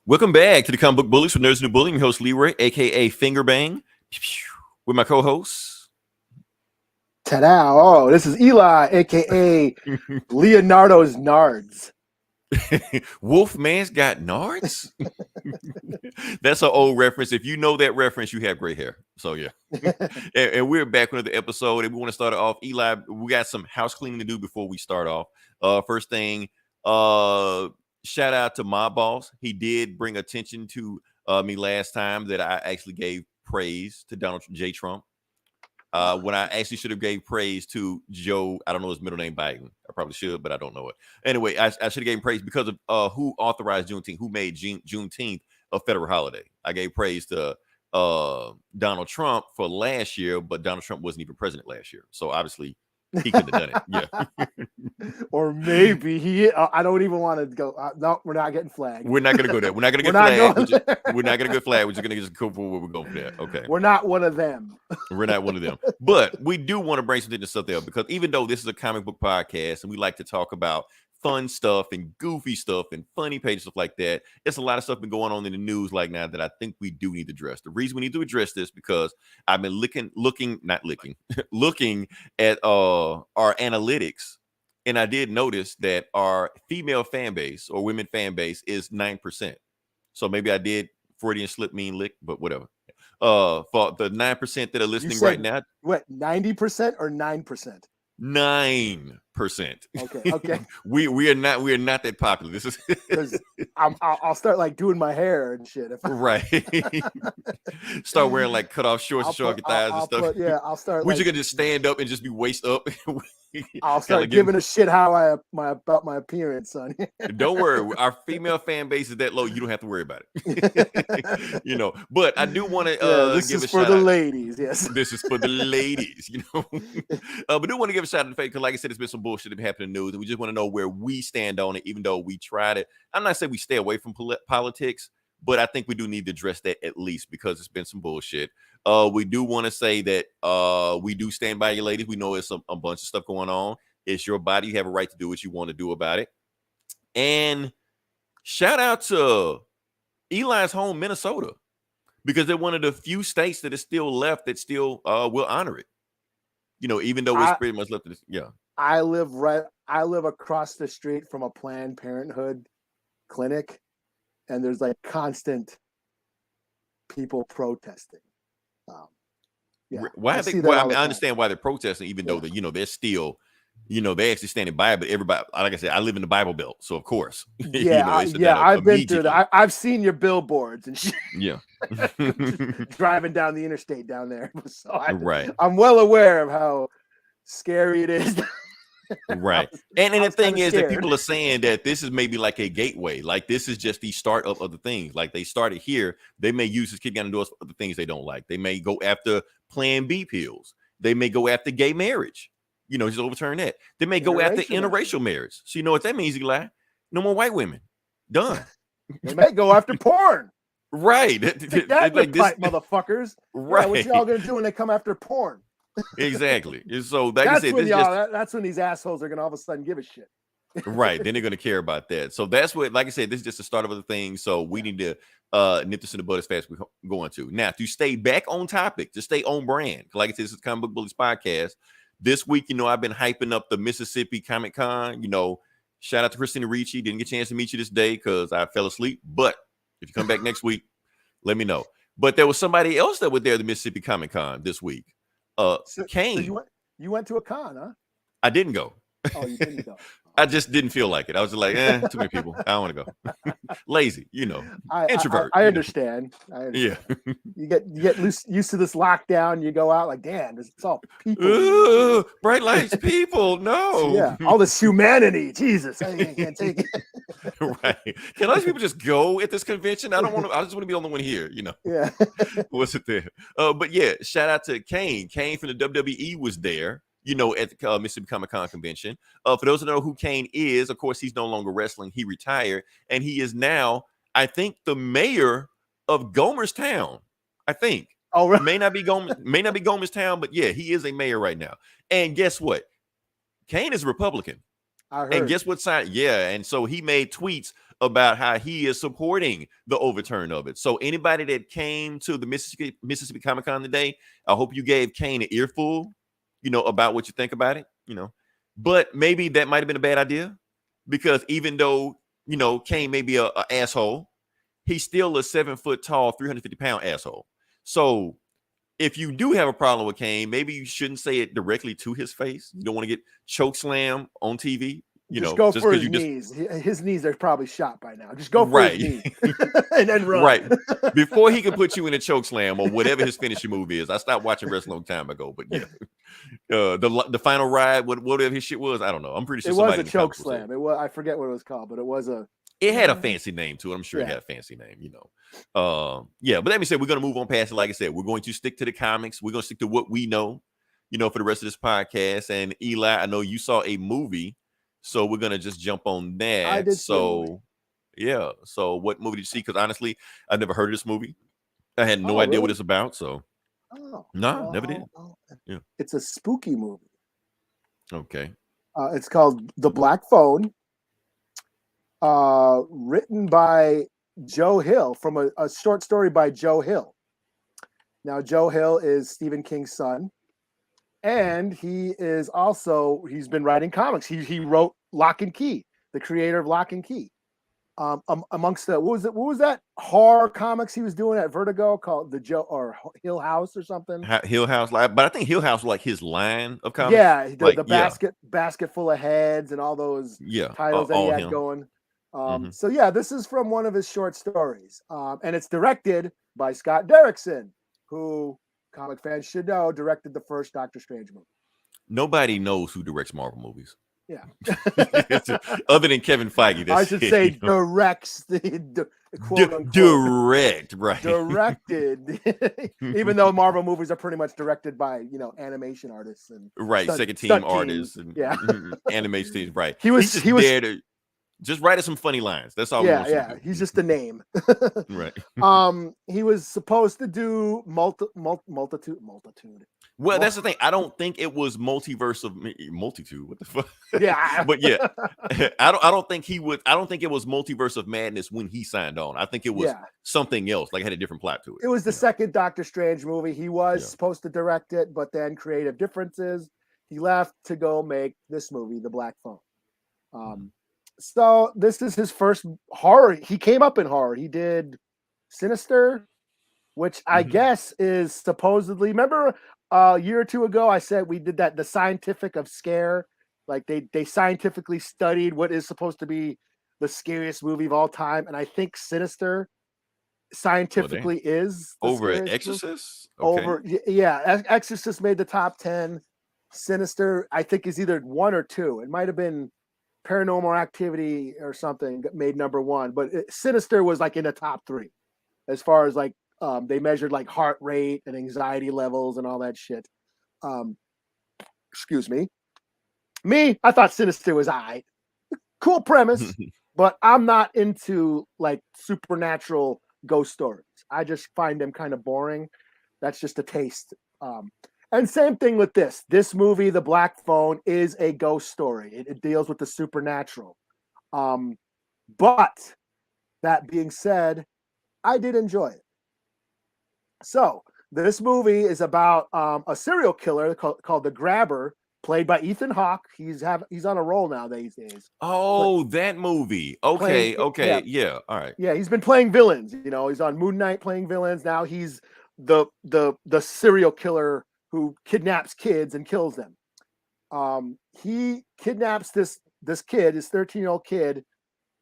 Welcome back to the Comic Book Bullies for Nerds New Bullying. Host Leroy, aka Fingerbang, with my co-hosts. Ta-da! Oh, this is Eli, aka Leonardo's Nards. Wolfman's got nards. That's an old reference. If you know that reference, you have gray hair. So yeah. and we're back with another episode, and we want to start it off. Eli, we got some house cleaning to do before we start off. First thing, shout out to my boss. He did bring attention to me last time that I actually gave praise to Donald J. Trump. When I actually should have gave praise to Joe, I don't know his middle name, Biden. I probably should, but I don't know it. Anyway, I should have gave him praise because of who authorized Juneteenth, who made Juneteenth a federal holiday. I gave praise to Donald Trump for last year, but Donald Trump wasn't even president last year. So obviously he couldn't have done it. Yeah. Or maybe he, I don't even want to go. No, we're not getting flagged. We're not going to go there. We're not going to get flagged. We're not going to get flagged. We're just going to just go for where we're going for that. Okay. We're not one of them. We're not one of them. But we do want to bring something to stuff there because even though this is a comic book podcast and we like to talk about fun stuff and goofy stuff and funny pages, stuff like that, it's a lot of stuff been going on in the news like now that I think we do need to address. The reason we need to address this because I've been looking at our analytics, and I did notice that our female fan base or women fan base is 9%. So maybe I did Freudian slip mean lick, but whatever. For the 9% that are listening right now. What, 90% or 9%? 9%. Okay. we are not that popular. This is because I'll start like doing my hair and shit. Right. Start wearing like cut off shorts and showing your thighs and stuff. I'll start. We're just gonna just stand up and just be waist up. I'll start giving a shit how about my appearance, son. Don't worry, our female fan base is that low. You don't have to worry about it. But I do want to this give is a for shout the out. ladies. Yes, this is for the ladies. But do want to give a shout out to the fact because, like I said, it's been some bullshit that happened in the news, and we just want to know where we stand on it. Even though we tried it, I'm not saying we stay away from politics, but I think we do need to address that at least because it's been some bullshit. We do want to say that we do stand by you, ladies. We know it's a bunch of stuff going on. It's your body. You have a right to do what you want to do about it. And shout out to Eli's home, Minnesota, because they're one of the few states that is still left that still will honor it. Even though it's pretty much left. Yeah. I live across the street from a Planned Parenthood clinic, and there's like constant people protesting. Why? I understand why they're protesting, even though they're still, they actually standing by it. But everybody, like I said, I live in the Bible Belt, so of course, I've been through that. I've seen your billboards and shit. Yeah, driving down the interstate down there. So right. I'm well aware of how scary it is. Right. And the thing is that people are saying that this is maybe like a gateway. Like this is just the start of other things. Like they started here. They may use this kid down the doors for other things they don't like. They may go after Plan B pills. They may go after gay marriage. Just overturn that. They may go after interracial marriage. So you know what that means, Eli? No more white women. Done. They may go after porn. Right. That like this, motherfuckers. Right. Yeah, what y'all gonna do when they come after porn? Exactly. So that's when these assholes are gonna all of a sudden give a shit. Right. Then they're gonna care about that. So that's what, like I said, this is just the start of other things. So we need to nip this in the bud as fast as we're going to. Now, to stay back on topic, to stay on brand, like I said, this is Comic Book Bullies podcast. This week, I've been hyping up the Mississippi Comic Con. Shout out to Christina Ricci. Didn't get a chance to meet you this day because I fell asleep. But if you come back next week, let me know. But there was somebody else that was there at the Mississippi Comic Con this week. Kane. So you went to a con, huh? I didn't go. Oh, you didn't go. I just didn't feel like it. I was just like, too many people. I don't want to go. Lazy, introvert. I understand. Yeah. You get used to this lockdown. You go out like, damn, it's all people. Bright lights, people. No. Yeah. All this humanity. Jesus, I can't take it. Right. Can other people just go at this convention? I don't want to. I just want to be the only one here. Yeah. What's it there? But yeah, shout out to Kane. Kane from the WWE was there. At the Mississippi Comic Con convention. For those who know who Kane is, of course, he's no longer wrestling. He retired, and he is now, I think, the mayor of Gomerstown. I think. Oh, right. May not be Gomerstown, but yeah, he is a mayor right now. And guess what? Kane is a Republican. I heard. And guess what side? Yeah. And so he made tweets about how he is supporting the overturn of it. So anybody that came to the Mississippi Comic-Con today, I hope you gave Kane an earful, about what you think about it, But maybe that might have been a bad idea, because even though, Kane may be a asshole, he's still a 7 foot tall, 350-pound asshole. So if you do have a problem with Kane, maybe you shouldn't say it directly to his face. You don't want to get choke slam on TV. Go for his knees. His knees are probably shot by now. Just go for his knees and then run. Right. Before he can put you in a choke slam or whatever his finishing move is. I stopped watching wrestling a long time ago, but yeah. The final ride, whatever his shit was, I don't know. I'm pretty sure it was a choke slam. It was, I forget what it was called, but it was a. It had a fancy name to it. I'm sure it had a fancy name, Yeah, but let me say, we're going to move on past it. Like I said, we're going to stick to the comics. We're going to stick to what we know, for the rest of this podcast. And Eli, I know you saw a movie, so we're going to just jump on that. I did. So, yeah. So what movie did you see? Because honestly, I've never heard of this movie. I had no idea what it's about. So, never did. Yeah. It's a spooky movie. Okay. It's called The Black Phone. Written by Joe Hill, from a short story by Joe Hill. Now, Joe Hill is Stephen King's son, and he's been writing comics. He wrote Lock and Key, the creator of Lock and Key. Amongst the what was that horror comics he was doing at Vertigo called Hill House or something? Hill House, but I think Hill House was like his line of comics. Yeah, the basket full of heads and all those titles that he had going. So yeah, this is from one of his short stories, and it's directed by Scott Derrickson, who comic fans should know directed the first Doctor Strange movie. Nobody knows who directs Marvel movies. Yeah, other than Kevin Feige. I should say directs the quote unquote direct, right? Directed, even though Marvel movies are pretty much directed by animation artists and second team artists and animation teams, right? He was there to just write us some funny lines. That's all. Yeah. He's just a name, right? He was supposed to do multitude. Well, that's the thing. I don't think it was multiverse of multitude. What the fuck? Yeah, but yeah, I don't think he would. I don't think it was Multiverse of Madness when he signed on. I think it was something else. Like, had a different plot to it. It was the second Doctor Strange movie. He was supposed to direct it, but then creative differences, he left to go make this movie, The Black Phone. So this is his first horror. He came up in horror. He did Sinister, which I guess is supposedly, remember a year or two ago, I said we did the scientific of scare. Like they scientifically studied what is supposed to be the scariest movie of all time. And I think Sinister scientifically is over Exorcist. Okay. Exorcist made the top 10. Sinister, I think, is either 1 or 2. It might have been Paranormal Activity or something made number 1, but Sinister was like in the top 3 as far as like they measured like heart rate and anxiety levels and all that shit. Excuse me. I thought Sinister was cool premise, but I'm not into like supernatural ghost stories. I just find them kind of boring. That's just a taste. And same thing with this. This movie, The Black Phone, is a ghost story. It deals with the supernatural. But that being said, I did enjoy it. So this movie is about a serial killer called the Grabber, played by Ethan Hawke. He's on a roll now these days. Oh, that movie. Okay. Yeah. All right. Yeah, he's been playing villains. He's on Moon Knight playing villains. Now he's the serial killer who kidnaps kids and kills them. He kidnaps this kid, his 13-year-old kid,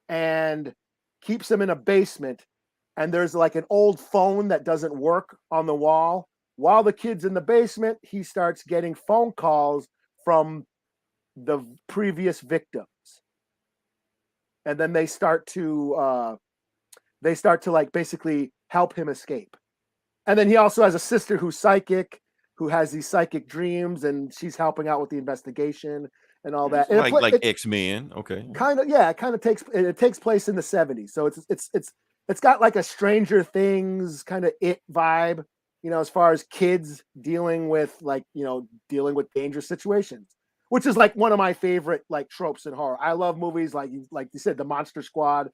and keeps him in a basement. And there's like an old phone that doesn't work on the wall. While the kid's in the basement, he starts getting phone calls from the previous victims. And then they start to like basically help him escape. And then he also has a sister who's psychic, who has these psychic dreams, and she's helping out with the investigation and all that. And like X-Men, okay. It takes place in the 70s. So it's got like a Stranger Things kind of It vibe, as far as kids dealing with dangerous situations, which is like one of my favorite like tropes in horror. I love movies like you said, the Monster Squad,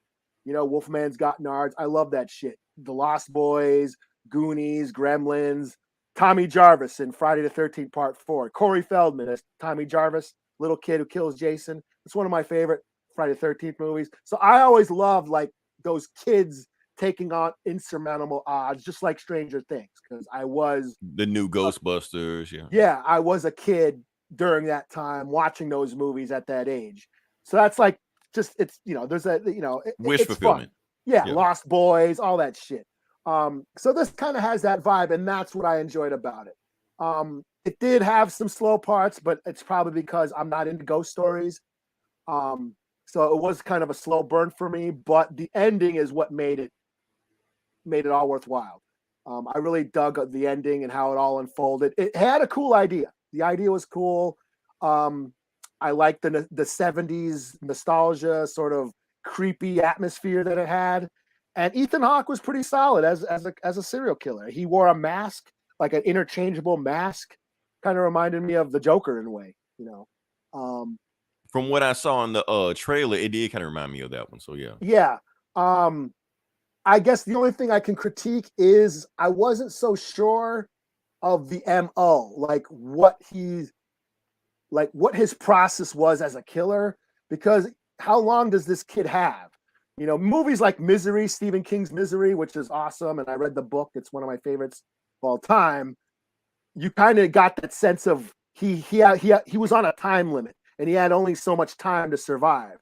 you know, Wolfman's Got Nards. I love that shit. The Lost Boys, Goonies, Gremlins, Tommy Jarvis in Friday the 13th Part 4. Corey Feldman as Tommy Jarvis, little kid who kills Jason. It's one of my favorite Friday the 13th movies. So I always loved like those kids taking on insurmountable odds, just like Stranger Things, because I was the new Ghostbusters. Yeah, I was a kid during that time watching those movies at that age. So that's like just it's there's a wish it's fulfillment. Fun. Yeah, Lost Boys, all that shit. So this kind of has that vibe, and that's what I enjoyed about it. It did have some slow parts, but it's probably because I'm not into ghost stories. So it was kind of a slow burn for me, but the ending is what made it all worthwhile. I really dug the ending and how it all unfolded. It had a cool idea. The idea was cool. I liked the 70s nostalgia, sort of creepy atmosphere that it had. And Ethan Hawke was pretty solid as a serial killer. He wore a mask, like an interchangeable mask, kind of reminded me of the Joker in a way, From what I saw in the trailer, it did kind of remind me of that one. So yeah. Yeah. I guess the only thing I can critique is I wasn't so sure of the MO, like what his process was as a killer, because how long does this kid have? Movies like Misery, Stephen King's Misery, which is awesome, and I read the book, it's one of my favorites of all time. You kind of got that sense of he was on a time limit and he had only so much time to survive.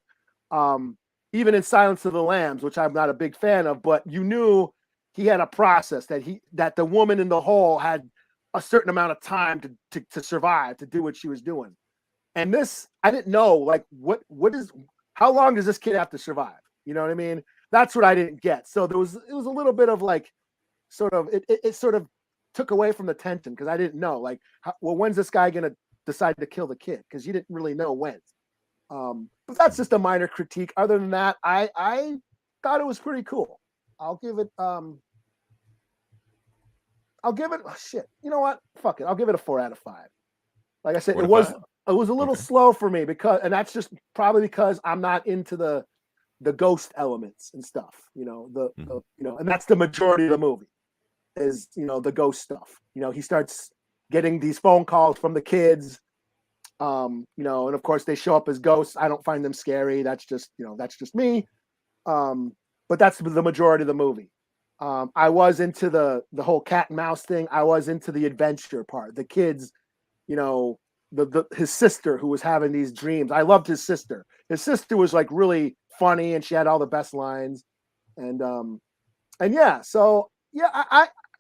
Even in Silence of the Lambs, which I'm not a big fan of, but you knew he had a process that the woman in the hole had a certain amount of time to survive, to do what she was doing. And this, I didn't know, like, how long does this kid have to survive? You know what I mean? That's what I didn't get. So it was a little bit of like, sort of, it sort of took away from the tension, because I didn't know, like, when's this guy going to decide to kill the kid? Because you didn't really know when. But that's just a minor critique. Other than that, I thought it was pretty cool. I'll give it shit. You know what? Fuck it. I'll give it a 4 out of 5. Like I said, it was a little slow for me, and that's just probably because I'm not into the ghost elements and stuff, and that's the majority of the movie is, the ghost stuff. He starts getting these phone calls from the kids, and of course they show up as ghosts. I don't find them scary. That's just me. But that's the majority of the movie. I was into the whole cat and mouse thing. I was into the adventure part. The kids, his sister who was having these dreams. I loved his sister. His sister was like really funny, and she had all the best lines. And yeah, so yeah,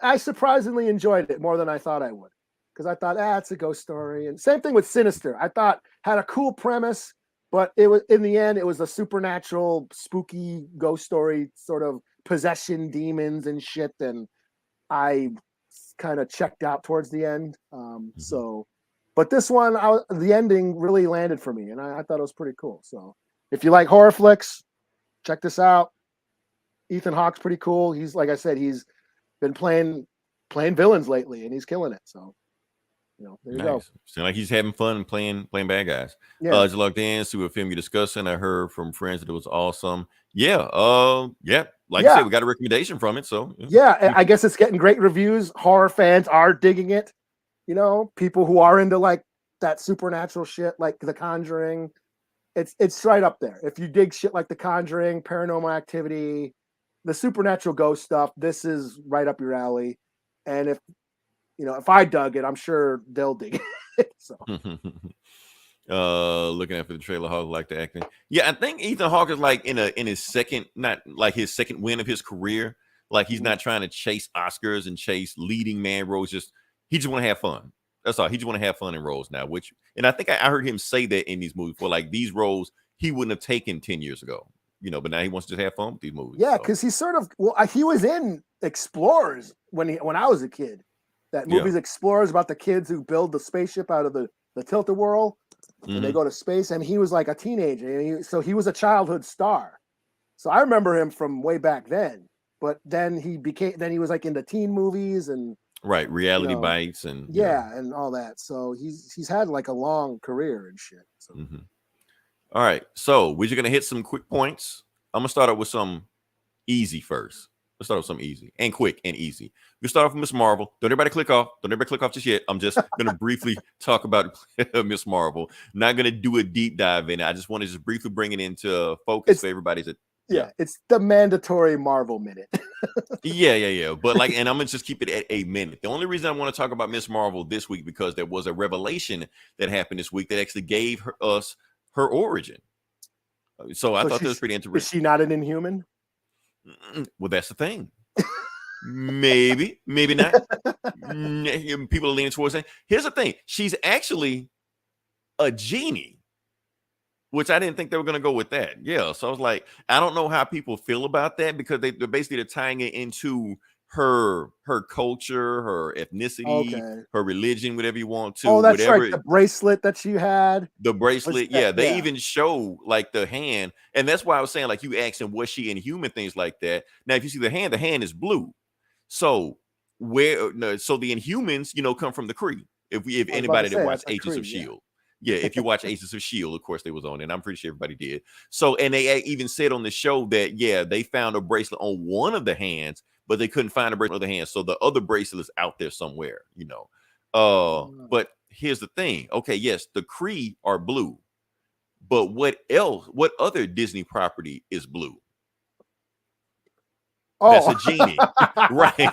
I surprisingly enjoyed it more than I thought I would, because I thought, it's a ghost story. And same thing with Sinister. I thought had a cool premise, but it was, in the end, it was a supernatural, spooky ghost story, sort of possession, demons and shit. And I kind of checked out towards the end. So, but this one, the ending really landed for me, and I thought it was pretty cool. So if you like horror flicks, check this out. Ethan Hawke's pretty cool. He's, like I said, he's been playing villains lately, and he's killing it. So, there you go. Sound like he's having fun and playing bad guys. Yeah. As you logged in to a film you're discussing, I heard from friends that it was awesome. Yeah. Like I said, we got a recommendation from it. So yeah, I guess it's getting great reviews. Horror fans are digging it. People who are into like that supernatural shit, like The Conjuring. It's right up there. If you dig shit like The Conjuring, Paranormal Activity, the supernatural ghost stuff, this is right up your alley. And if I dug it, I'm sure they'll dig it. So looking after the trailer, Hawk like the acting. Yeah, I think Ethan Hawke is like in his second, not like his second win of his career. Like he's not trying to chase Oscars and chase leading man roles. He just want to have fun. That's all. He just want to have fun in roles now. And I think I heard him say that in these movies, for like these roles he wouldn't have taken 10 years ago. But now he wants to just have fun with these movies. Yeah, because he sort of he was in Explorers when I was a kid. That movie's Explorers, about the kids who build the spaceship out of the tilt-a-whirl, and they go to space. And he was like a teenager, so he was a childhood star. So I remember him from way back then. But then he was like into teen movies, and Right. Reality know, bites and and all that. So he's had like a long career and shit. So. Mm-hmm. All right. So we're just gonna hit some quick points. I'm gonna start out with some easy first. Let's start with some easy and quick and easy. We start off with Miss Marvel. Don't everybody click off. Don't everybody click off just yet. I'm just gonna briefly talk about Miss Marvel. Not gonna do a deep dive in it. I just want to just briefly bring it into focus for everybody's. Yeah, it's the mandatory Marvel minute. Yeah. But like, and I'm gonna just keep it at a minute. The only reason I want to talk about Miss Marvel this week because there was a revelation that happened this week that actually gave us her origin. So I thought that was pretty interesting. Is she not an Inhuman? Well, that's the thing. Maybe not. People are leaning towards that. Here's the thing: she's actually a genie, which I didn't think they were going to go with that. Yeah, so I was like, I don't know how people feel about that because they're basically tying it into her culture, her ethnicity, her religion, whatever you want to. Oh, that's whatever. right. The bracelet that she had. The bracelet, they even show like the hand, and that's why I was saying, like, you asked him, was she Inhuman, things like that. Now, if you see the hand is blue. So so the Inhumans, come from the Kree. If anybody that watched Agents of Shield, if you watch Agents of Shield, of course they was on, and I'm pretty sure everybody did. So, and they even said on the show that they found a bracelet on one of the hands, but they couldn't find a bracelet on the other hand. So the other bracelet is out there somewhere, But here's the thing. Okay, yes, the Kree are blue, but what else? What other Disney property is blue? Oh, that's a genie, right?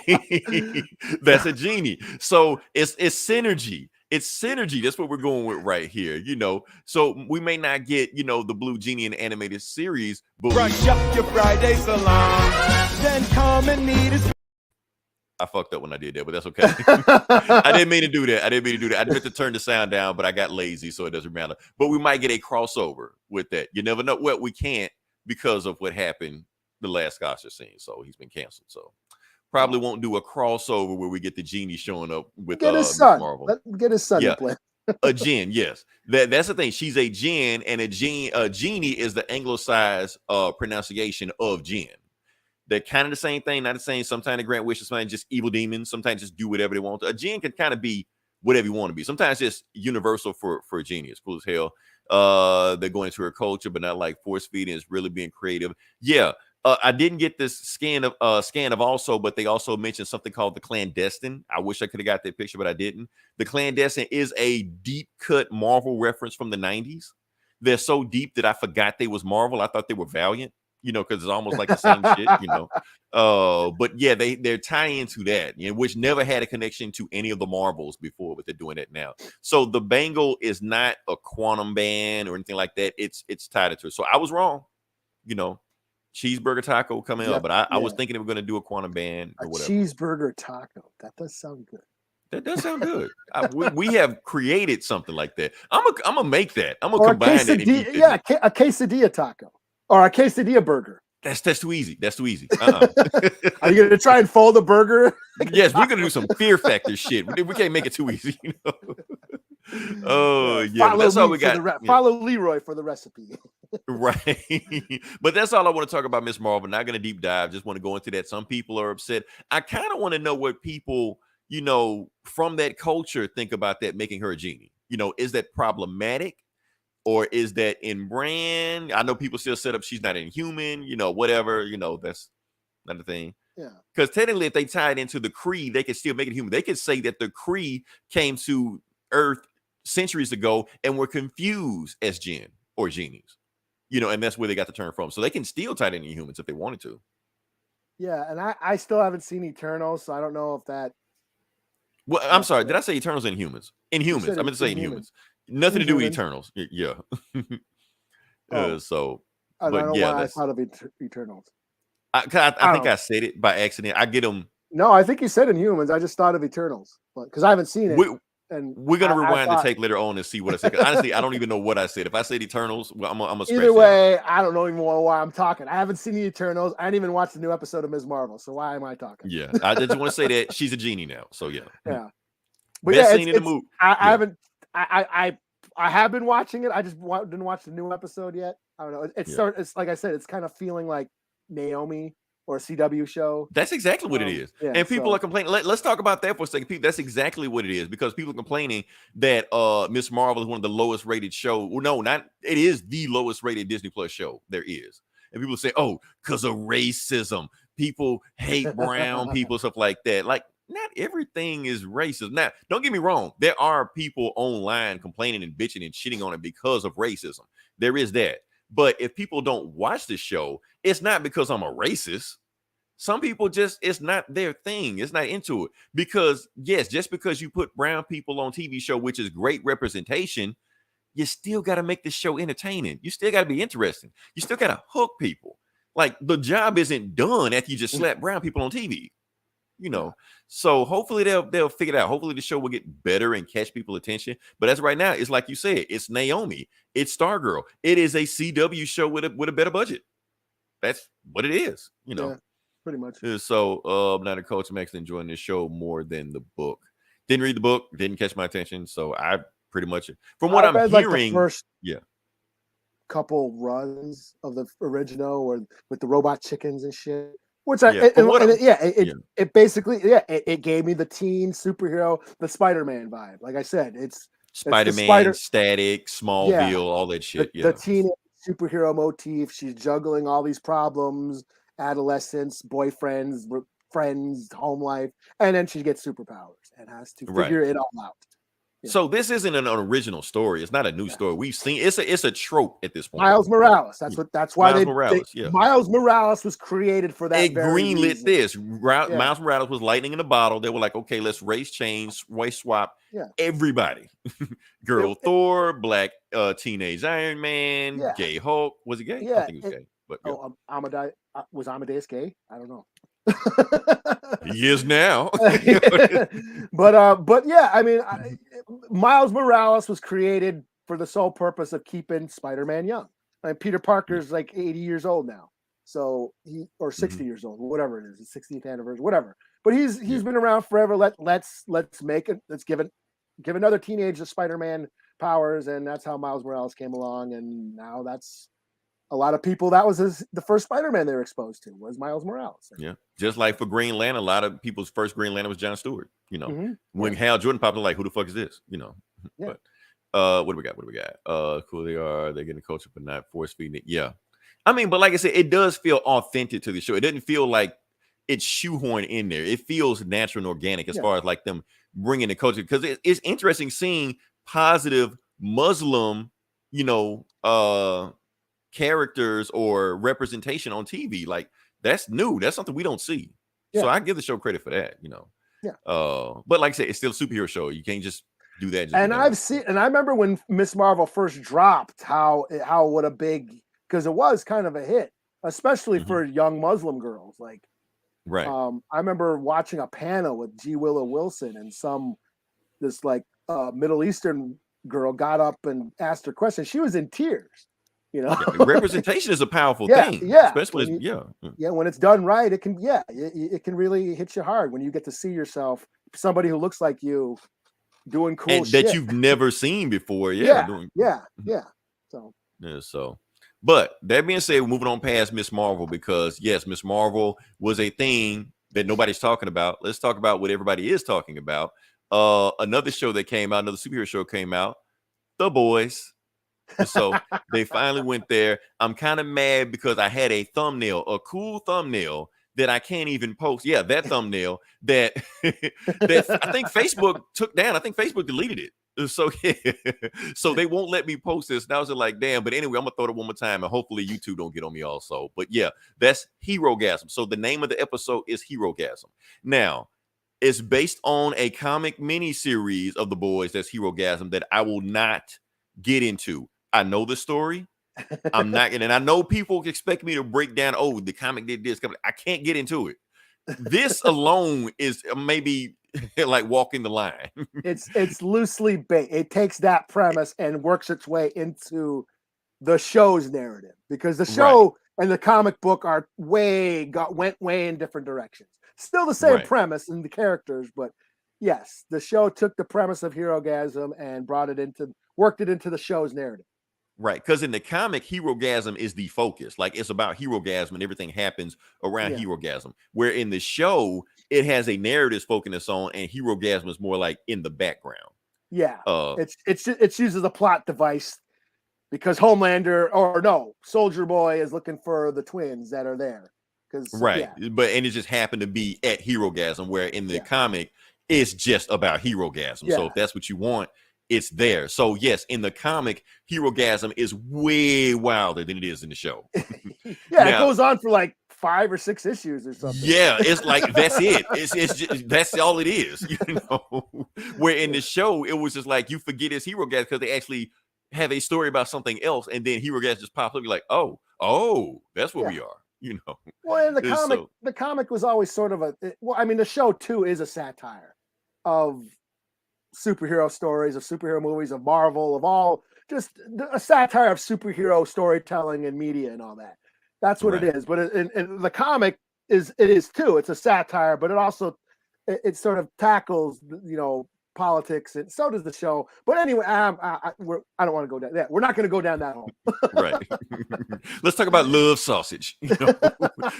That's a genie. So it's synergy. It's synergy. That's what we're going with right here, So we may not get, the blue genie in the animated series, but brush up your Friday salon, then come and meet us. I fucked up when I did that, but that's okay. I didn't mean to do that. I meant to turn the sound down, but I got lazy, so it doesn't matter. But we might get a crossover with that. You never know. Well, we can't because of what happened the last Oscar scene. So he's been canceled. So probably won't do a crossover where we get the genie showing up with his son. Marvel. Get his son to play. A Jinn, yes. That's the thing. She's a Jinn, and a genie is the anglicized pronunciation of Jinn. They're kind of the same thing, not the same. Sometimes they grant wishes, sometimes just evil demons, sometimes just do whatever they want to. A Jinn can kind of be whatever you want to be. Sometimes just universal for a genie. It's cool as hell. They're going into her culture, but not like force feeding. It's really being creative. Yeah. I didn't get this scan of also, but they also mentioned something called the clandestine. I wish I could have got that picture, but I didn't. The clandestine is a deep cut Marvel reference from the 90s. They're so deep that I forgot they was Marvel. I thought they were Valiant, because it's almost like the same shit, But yeah, they're tying into that, which never had a connection to any of the Marvels before, but they're doing that now. So the bangle is not a quantum band or anything like that. It's tied into it. So I was wrong, cheeseburger taco coming up, but I was thinking they were going to do a quantum band or whatever. Cheeseburger taco. That does sound good. That does sound good. We have created something like that. I'm gonna make that. I'm gonna combine it. Yeah, a quesadilla taco or a quesadilla burger. That's too easy. That's too easy. Are you gonna try and fold a burger? Yes, we're gonna do some Fear Factor shit. We can't make it too easy. Oh yeah, that's all we got. Follow Leroy for the recipe. Right. But that's all I want to talk about Miss Marvel. Not going to deep dive. Just want to go into that. Some people are upset. I kind of want to know what people, from that culture think about that, making her a genie. Is that problematic or is that in brand? I know people still set up she's not Inhuman, whatever, that's not a thing. Yeah. Because technically, if they tie it into the Kree, they could still make it human. They could say that the Kree came to Earth centuries ago and were confused as Jinn or genies. And that's where they got the term from. So they can still tie it into humans if they wanted to. Yeah, and I still haven't seen Eternals, so I don't know if that. Well, I'm sorry. Did I say Eternals and Inhumans? Inhumans. I meant to say Inhumans. Nothing to do with Eternals. Yeah. So, I don't know why I thought of Eternals. I think I said it by accident. I get them. No, I think you said Inhumans. I just thought of Eternals, because I haven't seen it. And we're gonna rewind the tape later on and see what I said. Honestly, I don't even know what I said. If I said Eternals, well, I'm a either way. I don't know even why I'm talking. I haven't seen the Eternals. I didn't even watch the new episode of Ms. Marvel. So why am I talking? Yeah, I just want to say that she's a genie now. So yeah. But best scene in the movie. I haven't. I have been watching it. I just didn't watch the new episode yet. I don't know. It's like I said. It's kind of feeling like Naomi or a CW show. That's exactly what it is. Yeah, and people are complaining. Let's talk about that for a second. People, that's exactly what it is, because people are complaining that Miss Marvel is one of the lowest rated shows. Well, no, not it is the lowest rated Disney Plus show there is. And people say, oh, because of racism. People hate brown people, stuff like that. Like, not everything is racist. Now, don't get me wrong. There are people online complaining and bitching and shitting on it because of racism. There is that. But if people don't watch the show, it's not because I'm a racist. Some people just, it's not their thing. It's not into it. Because, yes, just because you put brown people on TV show, which is great representation, you still got to make the show entertaining. You still got to be interesting. You still got to hook people. Like, the job isn't done after you just slap brown people on TV. You know, so hopefully they'll figure it out. Hopefully the show will get better and catch people's attention. But as right now, it's like you said, it's Naomi, it's Stargirl. It is a CW show with a better budget. That's what it is, you know. Yeah, pretty much. So now the coach, I'm actually enjoying this show more than the book. Didn't read the book, didn't catch my attention. So I pretty much, from what I'm hearing, like the first couple runs of the original, or with the robot chickens and shit. Which it basically it gave me the teen superhero, the Spider-Man vibe. Like I said, it's Spider-Man, Static, Smallville, all that shit. The teen superhero motif. She's juggling all these problems, adolescence, boyfriends, friends, home life, and then she gets superpowers and has to figure it all out. So this isn't an original story. It's not a new story. We've seen it's a trope at this point. Miles Morales. That's why Miles Morales was created for that. They greenlit this. Miles Morales was lightning in a bottle. They were like, okay, let's race swap everybody. Thor, black teenage Iron Man, gay Hulk. Was he gay? Yeah, I think he was gay. But was Amadeus gay? I don't know. He is now. but yeah, I mean, Miles Morales was created for the sole purpose of keeping Spider-Man young. I mean, Peter Parker's like 80 years old now, so or 60 years old, whatever it is, his 60th anniversary, whatever. But he's been around forever. Let's make it. Let's give another teenager Spider-Man powers, and that's how Miles Morales came along, and now that's. A lot of people, that was the first Spider-Man they were exposed to was Miles Morales. Yeah, just like for Green Lantern, a lot of people's first Green Lantern was John Stewart. You know, when Hal Jordan popped in, like, who the fuck is this? You know, but what do we got? Cool, they're getting culture, but not force feeding it. Yeah, I mean, but like I said, it does feel authentic to the show. It doesn't feel like it's shoehorned in there. It feels natural and organic as far as like them bringing the culture, because it's interesting seeing positive Muslim, characters or representation on TV. Like, that's new. That's something we don't see. So I give the show credit for that, but like I said, it's still a superhero show. You can't just do that. And I remember when Miss Marvel first dropped, what a big, because it was kind of a hit, especially for young Muslim girls. Like, I remember watching a panel with G. Willow Wilson, and this Middle Eastern girl got up and asked her question. She was in tears. Representation is a powerful thing. Especially when it's done right, it can really hit you hard when you get to see yourself, somebody who looks like you, doing cool shit that you've never seen before. So but that being said, we're moving on past Miss Marvel, because yes, Miss Marvel was a thing that nobody's talking about. Let's talk about what everybody is talking about. Another show that came out, another superhero show came out, The Boys. So they finally went there. I'm kind of mad because I had a cool thumbnail that I can't even post. Yeah, that thumbnail that I think Facebook took down. I think Facebook deleted it. So they won't let me post this. Now I was like, damn. But anyway, I'm gonna throw it one more time, and hopefully YouTube don't get on me also. But yeah, that's Herogasm. So the name of the episode is Herogasm. Now, it's based on a comic mini series of The Boys. That's Herogasm, that I will not get into. I know the story. I'm not, and I know people expect me to break down. Oh, the comic did this. I can't get into it. This alone is maybe like walking the line. It's loosely based. It takes that premise and works its way into the show's narrative, because the show and the comic book went way in different directions. Still the same premise and the characters, but yes, the show took the premise of Herogasm and worked it into the show's narrative. Right, because in the comic, Herogasm is the focus. Like it's about Herogasm and everything happens around Herogasm. Where in the show, it has a narrative focus on, and Herogasm is more like in the background. Yeah, it's used as a plot device because Homelander or no Soldier Boy is looking for the twins that are there. Right, but it just happened to be at Herogasm, where in the comic, it's just about Herogasm. So if that's what you want, it's there. So yes, in the comic, Herogasm is way wilder than it is in the show. Now, it goes on for like 5 or 6 issues or something. Yeah, it's like that's it. It's just, that's all it is, you know. Where in the show, it was just like you forget it's Herogasm because they actually have a story about something else, and then Herogasm just pops up. You're like, oh, that's where we are. You know, well, in the comic was always sort of the show too is a satire of superhero stories, of superhero movies, of Marvel, of all, just a satire of superhero storytelling and media and all that. That's what it is. But in the comic it is too. It's a satire, but it also it sort of tackles, you know, politics, and so does the show. But anyway, I don't want to go down that. We're not going to go down that hole. Right. Let's talk about love sausage. You know,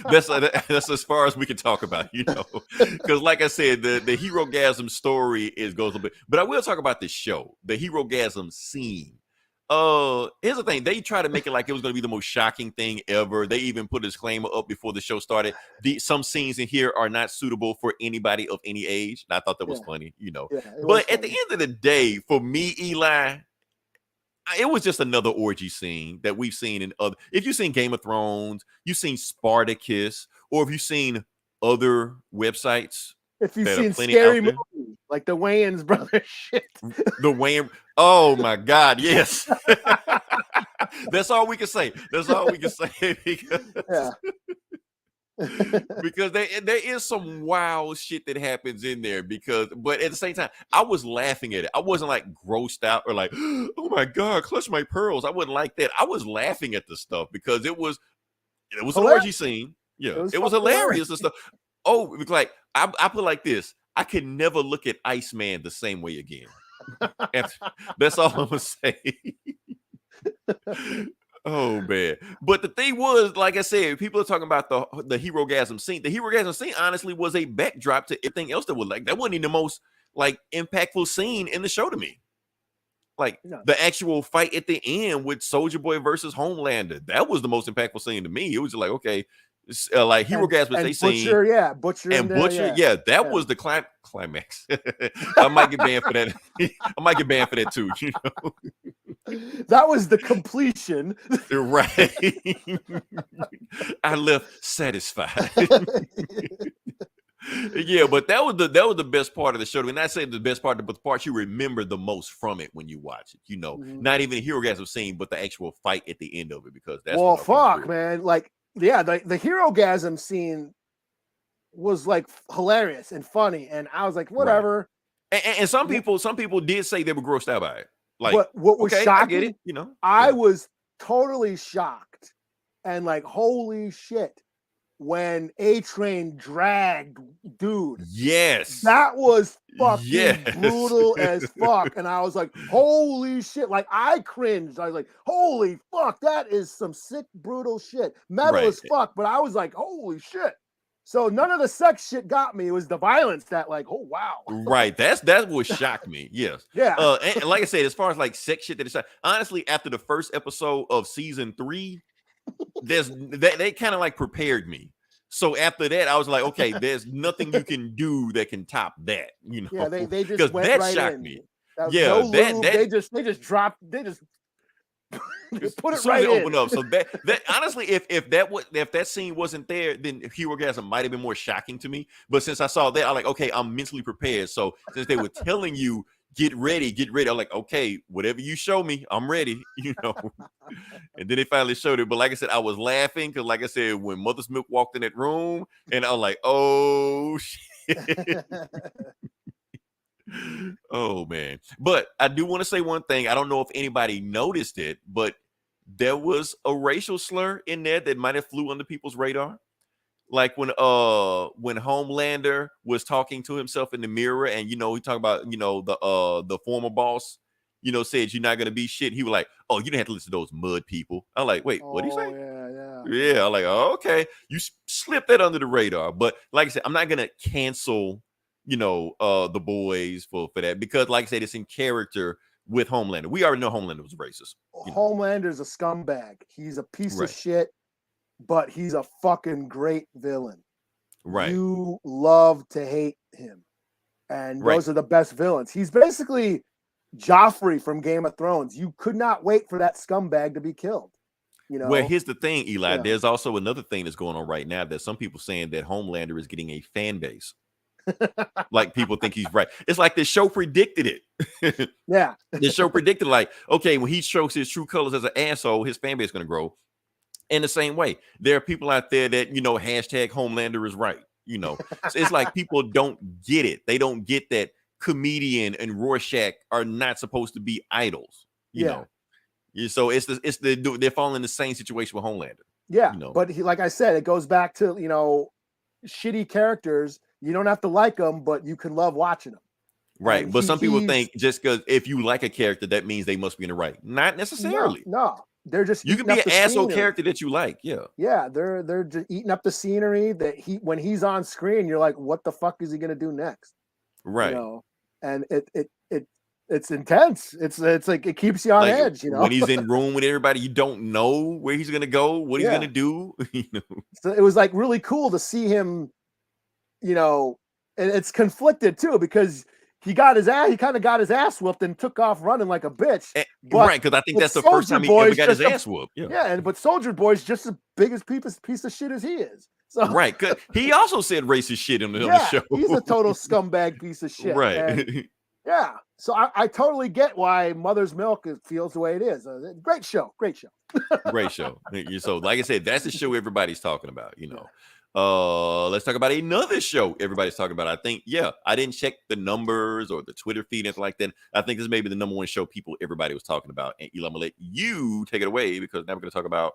that's as far as we can talk about. You know, because like I said, the Herogasm story goes a bit. But I will talk about the show, the Herogasm scene. Here's the thing. They try to make it like it was going to be the most shocking thing ever. They even put a disclaimer up before the show started. Some scenes in here are not suitable for anybody of any age. And I thought that was funny, you know. But at the end of the day, for me, Eli, it was just another orgy scene that we've seen in other. If you've seen Game of Thrones, you've seen Spartacus, or if you've seen other websites. If you've seen Scary Movie, like the Wayans brothers shit. The Wayans. Oh my God, yes. That's all we can say. That's all we can say. Because there is some wild shit that happens in there. But at the same time, I was laughing at it. I wasn't like grossed out or like, oh my God, clutch my pearls. I wasn't like that. I was laughing at the stuff because it was an orgy scene. Yeah, it was hilarious and stuff. Oh, like I put it like this: I could never look at Iceman the same way again. That's all I'm gonna say. Oh man! But the thing was, like I said, people are talking about the Herogasm scene. The Herogasm scene, honestly, was a backdrop to everything else that was like that. Wasn't even the most like impactful scene in the show to me. Like the actual fight at the end with Soldier Boy versus Homelander, that was the most impactful scene to me. It was like, okay. Like Herogasm, they seen Butcher, that was the climax. I might get banned for that. I might get banned for that too. You know, that was the completion, right? I left satisfied. Yeah, but that was the best part of the show. I mean, I say the best part, but the part you remember the most from it when you watch it. You know, not even the Herogasm scene, but the actual fight at the end of it, because that's man, like. Yeah, the Herogasm scene was like hilarious and funny, and I was like, whatever. Right. And some people did say they were grossed out by it. Like, what was shocking? I get it, you know, I was totally shocked and like, holy shit, when A-Train dragged dude. Yes, that was fucking brutal as fuck. And I was like, holy shit. Like, I cringed. I was like, holy fuck, that is some sick, brutal shit. Metal as fuck. But I was like, holy shit. So none of the sex shit got me. It was the violence that, like, oh wow. Right. That what shocked me. Yes. Yeah. And like I said, as far as like sex shit that is honestly, after the first episode of season 3, they kind of like prepared me. So after that, I was like, okay, there's nothing you can do that can top that, you know. Yeah, they just went that right shocked in. me. Yeah, no lube, they just dropped, they just put it right in. Open up. So that honestly, if that scene wasn't there, then Herogasm might have been more shocking to me. But since I saw that, I'm like, okay, I'm mentally prepared. So since they were telling you, get ready. I'm like, okay, whatever you show me, I'm ready, you know. And then they finally showed it. But like I said, I was laughing because, like I said, when Mother's Milk walked in that room, and I was like, oh shit. Oh man. But I do want to say one thing. I don't know if anybody noticed it, but there was a racial slur in there that might have flew under people's radar. Like when Homelander was talking to himself in the mirror, and you know, he talked about, you know, the former boss, said you're not gonna be shit. He was like, "Oh, you didn't have to listen to those mud people." I'm like, "Wait, what did he say?" Yeah, I'm like, "Oh, okay, you slipped that under the radar." But like I said, I'm not gonna cancel, the boys for that because, like I said, it's in character with Homelander. We already know Homelander was racist. Homelander's a scumbag. He's a piece of Right. shit, but he's a fucking great villain. Right. You love to hate him. And Right. those are the best villains. He's basically Joffrey from Game of Thrones. You could not wait for that scumbag to be killed. Well, here's the thing, Eli. Yeah. There's also another thing that's going on right now that some people saying that Homelander is getting a fan base. Like people think he's right. It's like the show predicted it. Yeah. The show predicted, like, okay, when he shows his true colors as an asshole, his fan base is going to grow. In the same way, there are people out there that, hashtag Homelander is right. So it's like people don't get it. They don't get that comedian and Rorschach are not supposed to be idols. So they're falling in the same situation with Homelander. Yeah, but like I said, it goes back to shitty characters. You don't have to like them, but you can love watching them. Right, And but some people think just because if you like a character, that means they must be in the right. Not necessarily. No, they're just you can be an asshole character that you like. Yeah, they're just eating up the scenery. That when he's on screen, you're like, what the fuck is he gonna do next? Right. And it's intense. It's like it keeps you on edge. When he's in room with everybody, you don't know where he's gonna go, what he's gonna do. So it was like really cool to see him. And it's conflicted too because he kind of got his ass whooped and took off running like a bitch. Right, because I think that's the first time he ever got his ass whooped. But Soldier Boy's just as big as piece of shit as he is. So right, because he also said racist shit on the show. He's a total scumbag piece of shit. Right. And, so I totally get why Mother's Milk feels the way it is. Great show. Great show. So, like I said, that's the show everybody's talking about. Let's talk about another show everybody's talking about. I think, I didn't check the numbers or the Twitter feed and like that. I think this may be the number one show everybody was talking about. And Eli, I'm gonna let you take it away because now we're gonna talk about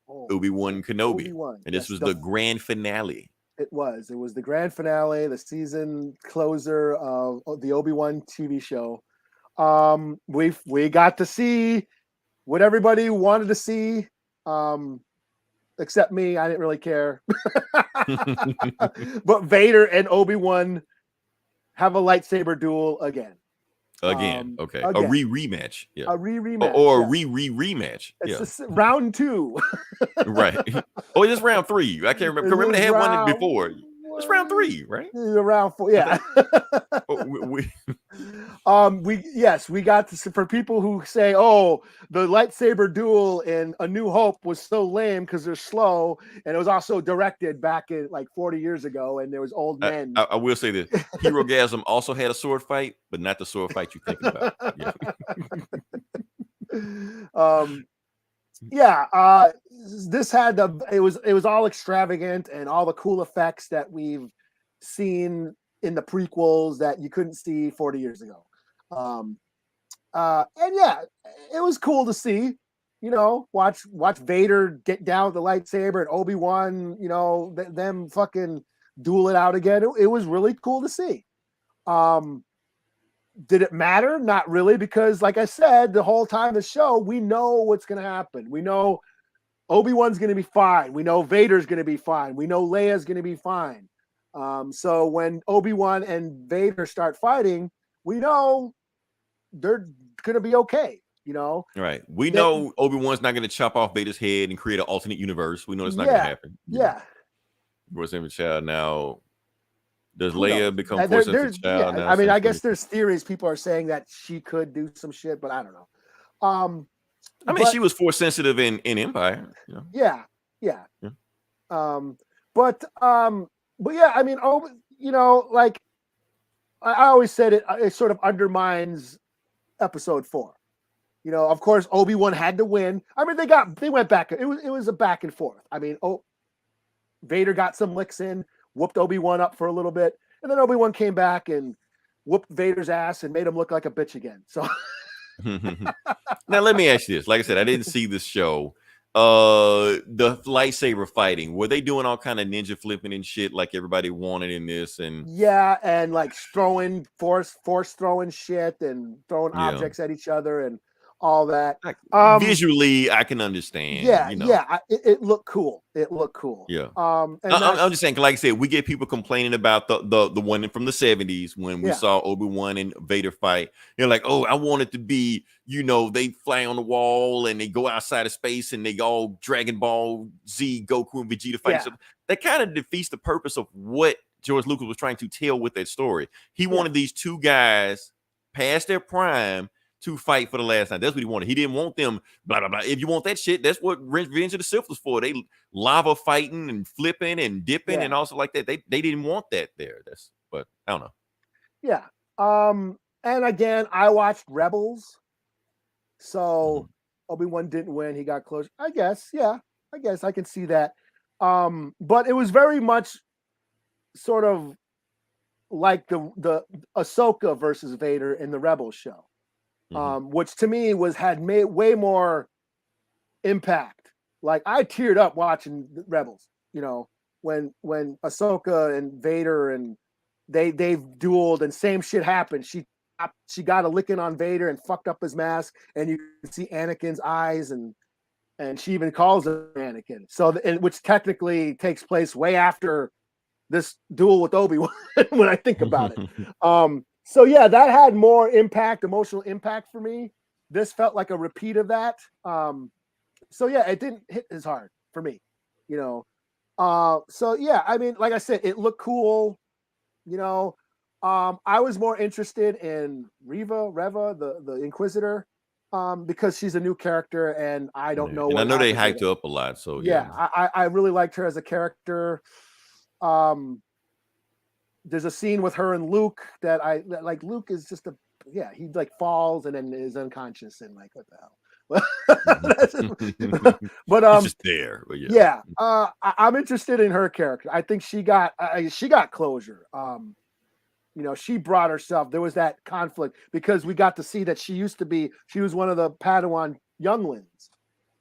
Obi-Wan Kenobi. And this was the grand finale. It was the grand finale, the season closer of the Obi-Wan TV show. We got to see what everybody wanted to see. Except me, I didn't really care. But Vader and Obi-Wan have a lightsaber duel again. Okay. A rematch. Yeah. A rematch. Or a rematch. It's round 2. Right. Oh, it's round 3. I can't remember. Remember they had one before. It's round 3, right? Round 4, yeah. We got to see, for people who say, "Oh, the lightsaber duel in A New Hope was so lame because they're slow," and it was also directed back in like 40 years ago, and there was old men. I will say that Herogasm also had a sword fight, but not the sword fight you're thinking about. This had it was all extravagant and all the cool effects that we've seen in the prequels that you couldn't see 40 years ago. It was cool to see, watch Vader get down with the lightsaber and Obi-Wan, them fucking duel it out again. It was really cool to see. Did it matter? Not really, because like I said, the whole time the show, we know what's going to happen. We know Obi-Wan's going to be fine. We know Vader's going to be fine. We know Leia's going to be fine. So when Obi-Wan and Vader start fighting, we know they're going to be okay, Right. We know Obi-Wan's not going to chop off Vader's head and create an alternate universe. We know it's not going to happen. Yeah. Force Sensitive Child now. Does Leia become Force Sensitive Child now? I mean, I guess there's theories. People are saying that she could do some shit, but I don't know. She was Force sensitive in Empire. Yeah. But yeah, I mean, like I always said, it sort of undermines Episode 4. Of course, Obi-Wan had to win. I mean, they went back. It was a back and forth. I mean, Vader got some licks in, whooped Obi-Wan up for a little bit, and then Obi-Wan came back and whooped Vader's ass and made him look like a bitch again. So now let me ask you this. Like I said, I didn't see this show. the lightsaber fighting, were they doing all kind of ninja flipping and shit like everybody wanted in this? And yeah, and like throwing force throwing shit and throwing Yeah. objects at each other and all that. like, visually, I can understand. Yeah, you know. yeah, it looked cool. It looked cool. Yeah. And I'm just saying, like I said, we get people complaining about the one from the 70s when we Yeah. saw Obi-Wan and Vader fight. They're like, oh, I want it to be, you know, they fly on the wall and they go outside of space and they all Dragon Ball Z, Goku and Vegeta fight. Yeah. So that kind of defeats the purpose of what George Lucas was trying to tell with that story. He wanted these two guys past their prime to fight for the last time. That's what he wanted. He didn't want them blah blah blah. If you want that shit, that's what Revenge of the Sith was for. They lava fighting and flipping and dipping and also like that. They didn't want that there. But I don't know. Yeah. And again, I watched Rebels, so Obi-Wan didn't win. He got close. I guess. Yeah. I guess I can see that. But it was very much sort of like the Ahsoka versus Vader in the Rebels show. Which to me had made way more impact. Like I teared up watching Rebels, you know, when Ahsoka and Vader and they've dueled and same shit happened. She got a licking on Vader and fucked up his mask, and you can see Anakin's eyes and she even calls him Anakin. So which technically takes place way after this duel with Obi-Wan when I think about it. So yeah, that had more emotional impact for me. This felt like a repeat of that. So yeah, it didn't hit as hard for me, you know. So yeah, I mean, like I said, it looked cool, you know. I was more interested in Reva, the Inquisitor, because she's a new character and I don't know. And I know they hyped her up a lot. So yeah, I really liked her as a character. There's a scene with her and Luke that I like. Luke is just he like falls and then is unconscious and like, what the hell? But he's just there. But I'm interested in her character. I think she got closure. You know, she brought herself. There was that conflict because we got to see that she was one of the Padawan younglings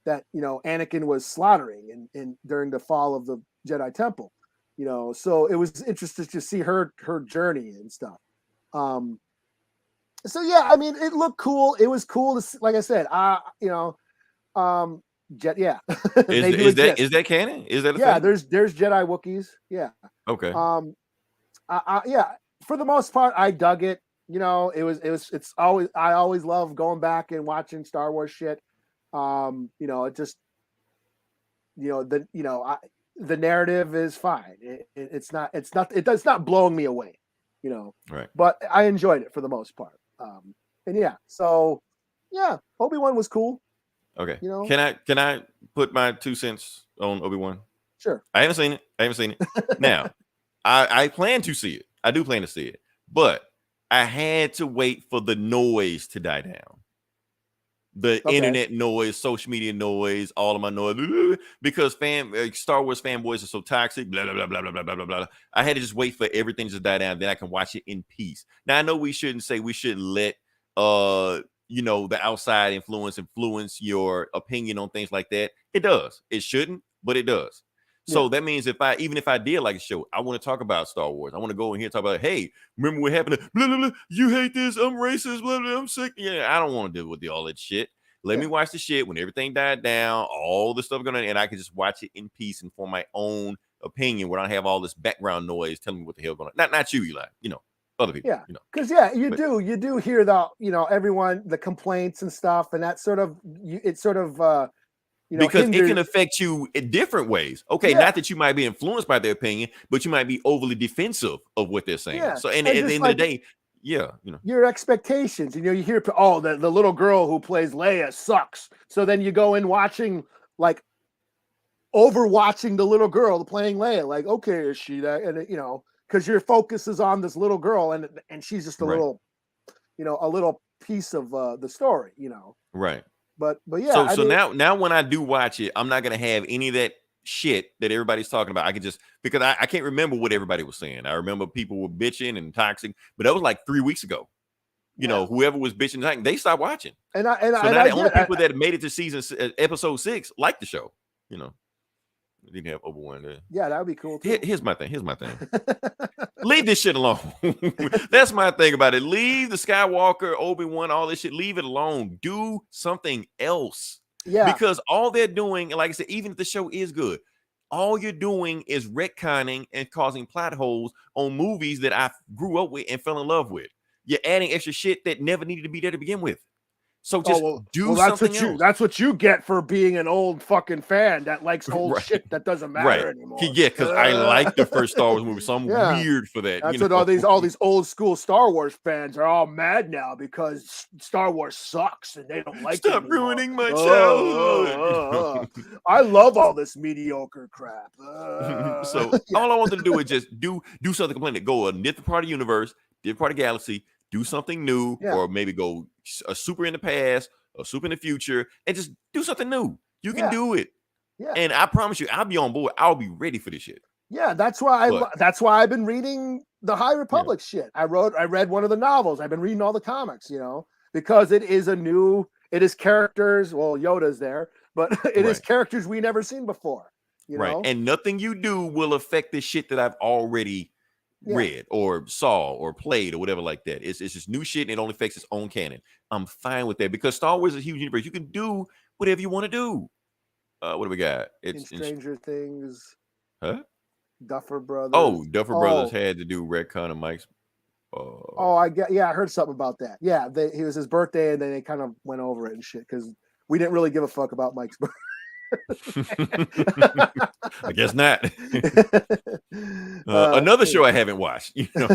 that, you know, Anakin was slaughtering in during the fall of the Jedi Temple. You know, so it was interesting to see her journey and stuff. So yeah, I mean, it looked cool. It was cool to see, like I said, you know, yeah. Is that canon? Is that thing? There's Jedi Wookiees. Yeah. Okay. Yeah. For the most part, I dug it. You know, I always love going back and watching Star Wars shit. You know, it just, you know, the narrative is fine. It's not blowing me away, you know. Right. But I enjoyed it for the most part. And yeah, so yeah, Obi-Wan was cool. Okay. You know, can I put my 2 cents on Obi-Wan? Sure. I haven't seen it. Now, I plan to see it. I do plan to see it, but I had to wait for the noise to die down. The internet noise, social media noise, all of my noise, because Star Wars fanboys are so toxic, blah, blah, blah, blah, blah, blah, blah, blah. I had to just wait for everything to die down, then I can watch it in peace. Now, I know we shouldn't let, you know, the outside influence your opinion on things like that. It does. It shouldn't, but it does. So that means even if I did like a show, I want to talk about Star Wars. I want to go in here and talk about, hey, remember what happened? Blah, blah, blah. You hate this. I'm racist. Blah, blah, I'm sick. Yeah, I don't want to deal with all that shit. Let me watch the shit when everything died down, all the stuff going on, and I can just watch it in peace and form my own opinion where I don't have all this background noise telling me what the hell going on. Not you, Eli. You know, other people. Yeah, you know, because you do hear the complaints and stuff, and that sort of you know, because it can affect you in different ways. Okay, not that you might be influenced by their opinion, but you might be overly defensive of what they're saying. So, and at the end of the day, you know, your expectations. You know, you hear, the little girl who plays Leia sucks. So then you go in watching, like, overwatching the little girl playing Leia. Like, okay, is she that? And you know, because your focus is on this little girl, and she's just a little, you know, a little piece of the story. You know, right. But yeah. So now when I do watch it, I'm not gonna have any of that shit that everybody's talking about. I can just, because I can't remember what everybody was saying. I remember people were bitching and toxic, but that was like 3 weeks ago. you know, whoever was bitching, like, they stopped watching. And now the only people that made it to episode 6 like the show. You know, they didn't have Obi-Wan there. Yeah, that would be cool too. Here's my thing. Leave this shit alone. That's my thing about it. Leave the Skywalker, Obi-Wan, all this shit. Leave it alone. Do something else. Yeah. Because all they're doing, like I said, even if the show is good, all you're doing is retconning and causing plot holes on movies that I grew up with and fell in love with. You're adding extra shit that never needed to be there to begin with. So just do something else. That's what you get for being an old fucking fan that likes old shit that doesn't matter anymore. Yeah, because I like the first Star Wars movie, so I'm weird for that. That's what all these old school Star Wars fans are all mad now because Star Wars sucks and they don't like it. Stop ruining my childhood. I love all this mediocre crap. So all I want them to do is just do something completely. Go a different part of the universe, different part of the galaxy. Do something new, or maybe go a super in the past, a super in the future, and just do something new. You can do it. Yeah. And I promise you, I'll be on board. I'll be ready for this shit. Yeah, that's why I've been reading the High Republic shit. I read one of the novels. I've been reading all the comics, you know, because it is characters. Well, Yoda's there, but it is characters we never seen before. You know? And nothing you do will affect the shit that I've already read or saw or played or whatever like that. It's just new shit and it only affects its own canon. I'm fine with that because Star Wars is a huge universe. You can do whatever you want to do. What do we got? It's in Stranger Things. Huh? Duffer Brothers. Oh, Duffer Brothers had to do retcon of Mike's. I heard something about that. Yeah, it was his birthday and then they kind of went over it and shit because we didn't really give a fuck about Mike's birthday. I guess not. Another show I haven't watched, you know.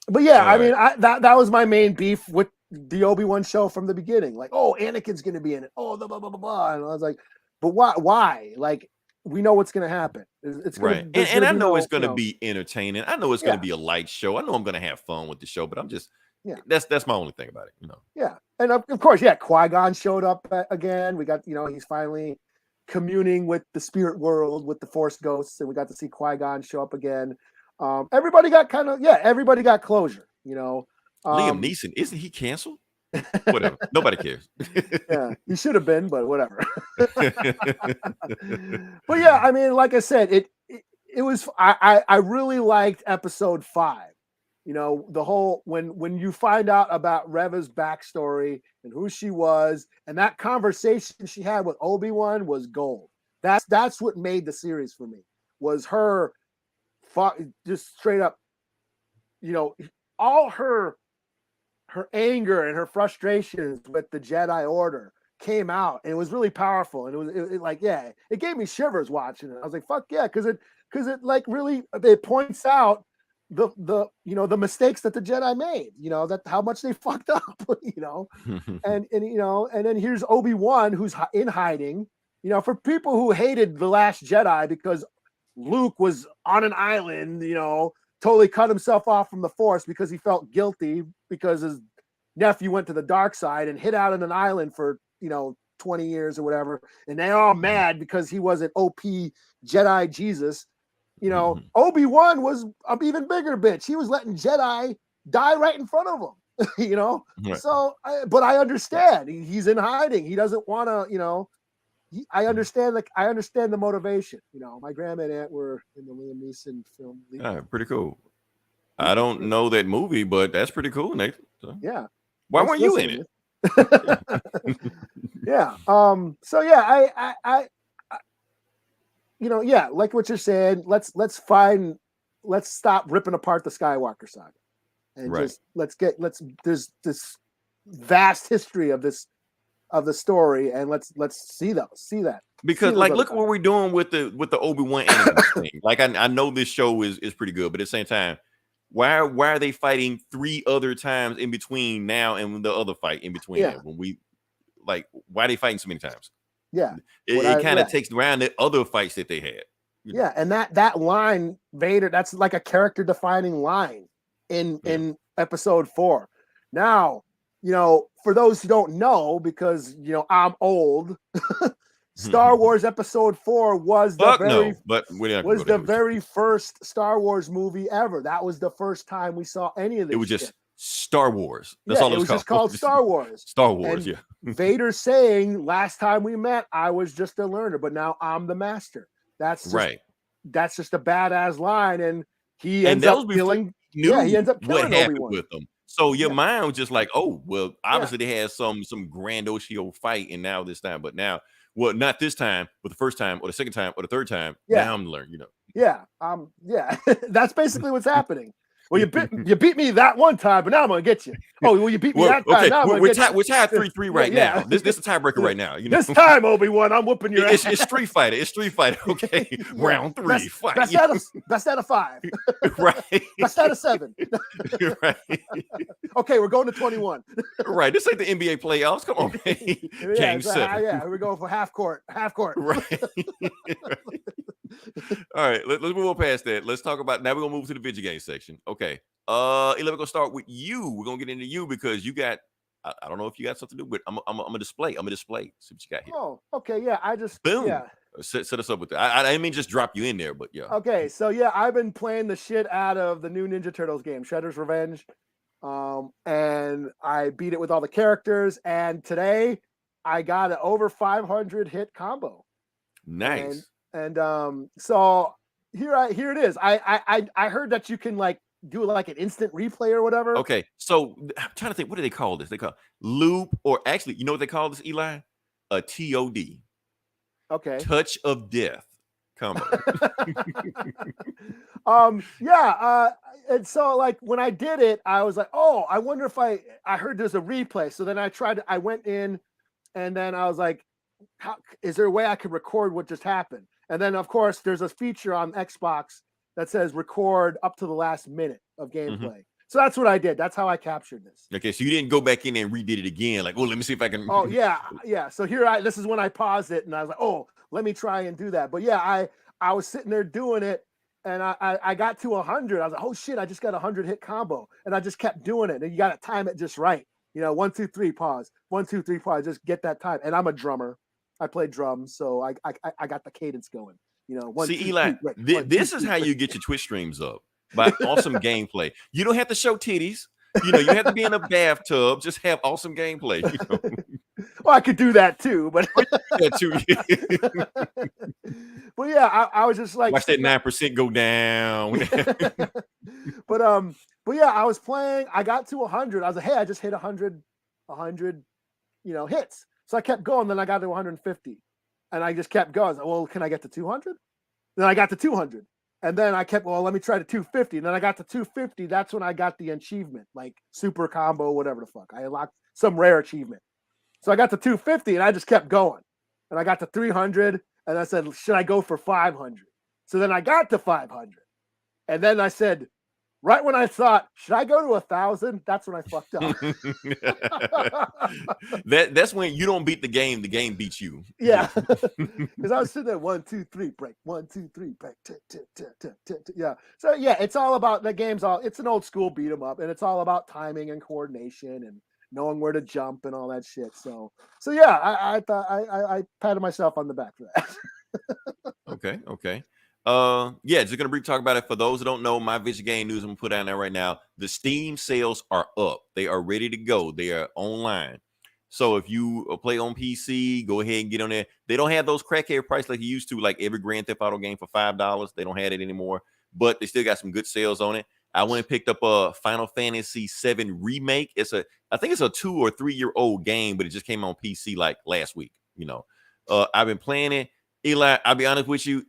But yeah, I mean, that was my main beef with the Obi-Wan show from the beginning. Like, oh, Anakin's gonna be in it. Oh, blah blah blah blah. And I was like, but why? Like, we know what's gonna happen. It's gonna, and I know it's gonna be entertaining. I know it's gonna be a light show. I know I'm gonna have fun with the show, but I'm just that's my only thing about it, you know. Yeah, and of course, Qui-Gon showed up again. We got, you know, he's finally communing with the spirit world with the Force ghosts, and we got to see Qui-Gon show up again. Everybody got everybody got closure, you know. Liam Neeson, isn't he canceled? Whatever, nobody cares. Yeah, he should have been, but whatever. But yeah, I mean, like I said, it was I really liked episode 5. You know, the whole when you find out about Reva's backstory and who she was, and that conversation she had with Obi-Wan was gold. That's what made the series for me. Was her just straight up, you know, all her anger and her frustrations with the Jedi Order came out, and it was really powerful. And it gave me shivers watching it. I was like, fuck yeah, because it like really it points out the you know, the mistakes that the Jedi made, you know, that how much they fucked up, you know, and you know, and then here's Obi-Wan who's in hiding, you know, for people who hated The Last Jedi because Luke was on an island, you know, totally cut himself off from the Force because he felt guilty because his nephew went to the dark side and hid out on an island for, you know, 20 years or whatever, and they're all mad because he wasn't OP Jedi Jesus. You know, Obi-Wan was an even bigger bitch. He was letting Jedi die right in front of him, you know? Right. So, but I understand. He's in hiding. He doesn't want to, you know, I understand the motivation. You know, my grandma and aunt were in the Liam Neeson film. Pretty cool. I don't know that movie, but that's pretty cool, Nathan. So. Yeah. Why weren't you in it? Yeah. So yeah, I you know, yeah, like what you're saying, let's stop ripping apart the Skywalker saga, and just there's this vast history of the story, and let's see that because look at what we're doing with the Obi-Wan thing. Like I know this show is pretty good, but at the same time, why are they fighting 3 other times in between now and the other fight in between? Yeah. When we why are they fighting so many times? Yeah, it kind of takes around the other fights that they had. Yeah, and that line, Vader, that's like a character defining line in episode 4. Now, you know, for those who don't know, because you know I'm old, Star Wars episode 4 was the very first Star Wars movie ever. That was the first time we saw any of this. It was just Star Wars. That's all it was just called Star Wars. Star Wars, and Vader saying, last time we met, I was just a learner, but now I'm the master. That's just, right. That's just a badass line. And he ends up killing. Yeah, he ends up killing what happened Obi-Wan. with them. So your mind was just like, oh, well, obviously they had some grandiose fight, and now this time, but now, well, not this time, but the first time, or the second time, or the third time. Now I'm learning, Yeah, that's basically what's happening. Well, you beat me that one time, but now I'm gonna get you. Oh, well, you beat me that time. Okay, now we're tied 3-3 right now. This is a tiebreaker right now. This time, Obi-Wan, I'm whooping your ass. It's Street Fighter. It's Street Fighter. Okay, round 3. Fight. Best out of 5. Right. Best out of 7. Right. Okay, we're going to 21. Right. This ain't the NBA playoffs. Come on, man. Game 7. We're going for half court. Right. All right, let's move on past that. Let's talk about, now we're gonna move to the Vidja Game section. Okay. Eli, we're gonna start with you. We're gonna get into you because you got, I don't know if you got something to do, but I'm a display. See what you got here. Oh, okay. Yeah, I just boom. Yeah. Set us up with that. I didn't mean just drop you in there, but yeah. Okay, so yeah, I've been playing the shit out of the new Ninja Turtles game, Shredder's Revenge. And I beat it with all the characters, and today I got an over 500 hit combo. Nice. And so here it is. I heard that you can like do like an instant replay or whatever. Okay, so I'm trying to think, what do they call this? They call loop, or actually, you know what they call this, Eli? A TOD. Okay. Touch of Death combo. And so like when I did it, I was like, oh, I wonder if I heard there's a replay. So then I went in, and then I was like, how is there a way I could record what just happened? And then of course there's a feature on Xbox that says record up to the last minute of gameplay. Mm-hmm. So that's what I did. That's how I captured this. Okay, so you didn't go back in and redid it again. Like, oh, let me see if I can. Oh yeah. So this is when I paused it, and I was like, oh, let me try and do that. But yeah, I was sitting there doing it, and I got to 100. I was like, oh shit, I just got a 100 hit combo, and I just kept doing it. And you got to time it just right. 1, 2, 3, pause. 1, 2, 3, pause. Just get that time. And I'm a drummer. I play drums, so I got the cadence going. 1, see, 2, Eli, 3, right. This is how you get your Twitch streams up, by awesome gameplay. You don't have to show titties. You have to be in a bathtub. Just have awesome gameplay. Well, I could do that too, but but yeah, I was just like, watch that 9% go down. But yeah, I was playing. I got to 100. I was like, hey, I just hit 100, hits. So I kept going. Then I got to 150, and I just kept going. I was like, well, can I get to 200? Then I got to 200. And then I kept, well, let me try to 250. And then I got to 250. That's when I got the achievement, like super combo, whatever the fuck. I unlocked some rare achievement. So I got to 250, and I just kept going. And I got to 300, and I said, should I go for 500? So then I got to 500. And then I said, right when I thought, should I go to 1,000? That's when I fucked up. That's when you don't beat the game beats you. Yeah. Because I was sitting there, 1, 2, 3, break. 1, 2, 3, break. Yeah. So yeah, it's all about it's an old school beat 'em up, and it's all about timing and coordination and knowing where to jump and all that shit. So yeah, I thought I patted myself on the back for that. Okay. Just gonna brief talk about it. For those who don't know, my Vidja Game news I'm gonna put down there right now. The Steam sales are up. They are ready to go. They are online. So if you play on PC, go ahead and get on there. They don't have those crackhead price like you used to, like every Grand Theft Auto game for $5. They don't have it anymore, but they still got some good sales on it. I went and picked up a Final Fantasy VII remake. I think it's a 2 or 3 year old game, but it just came on PC like last week. I've been playing it. Eli, I'll be honest with you.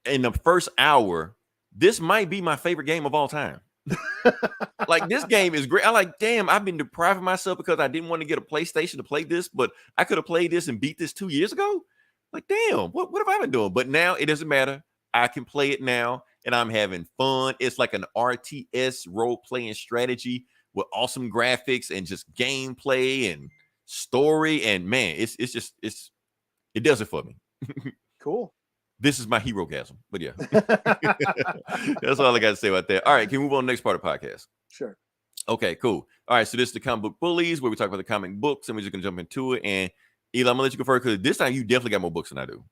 In the first hour, this might be my favorite game of all time. Like, this game is great. Damn, I've been depriving myself because I didn't want to get a PlayStation to play this, but I could have played this and beat this 2 years ago. Like, damn, what have I been doing? But now it doesn't matter. I can play it now, and I'm having fun. It's like an RTS role-playing strategy with awesome graphics and just gameplay and story. And man, it does it for me. Cool. This is my Herogasm, but yeah. That's all I got to say about that. All right, can we move on to the next part of the podcast? Sure. Okay, cool. All right, so this is the Comic Book Bullies, where we talk about the comic books, and we're just going to jump into it. And Eli, I'm going to let you go first, because this time you definitely got more books than I do.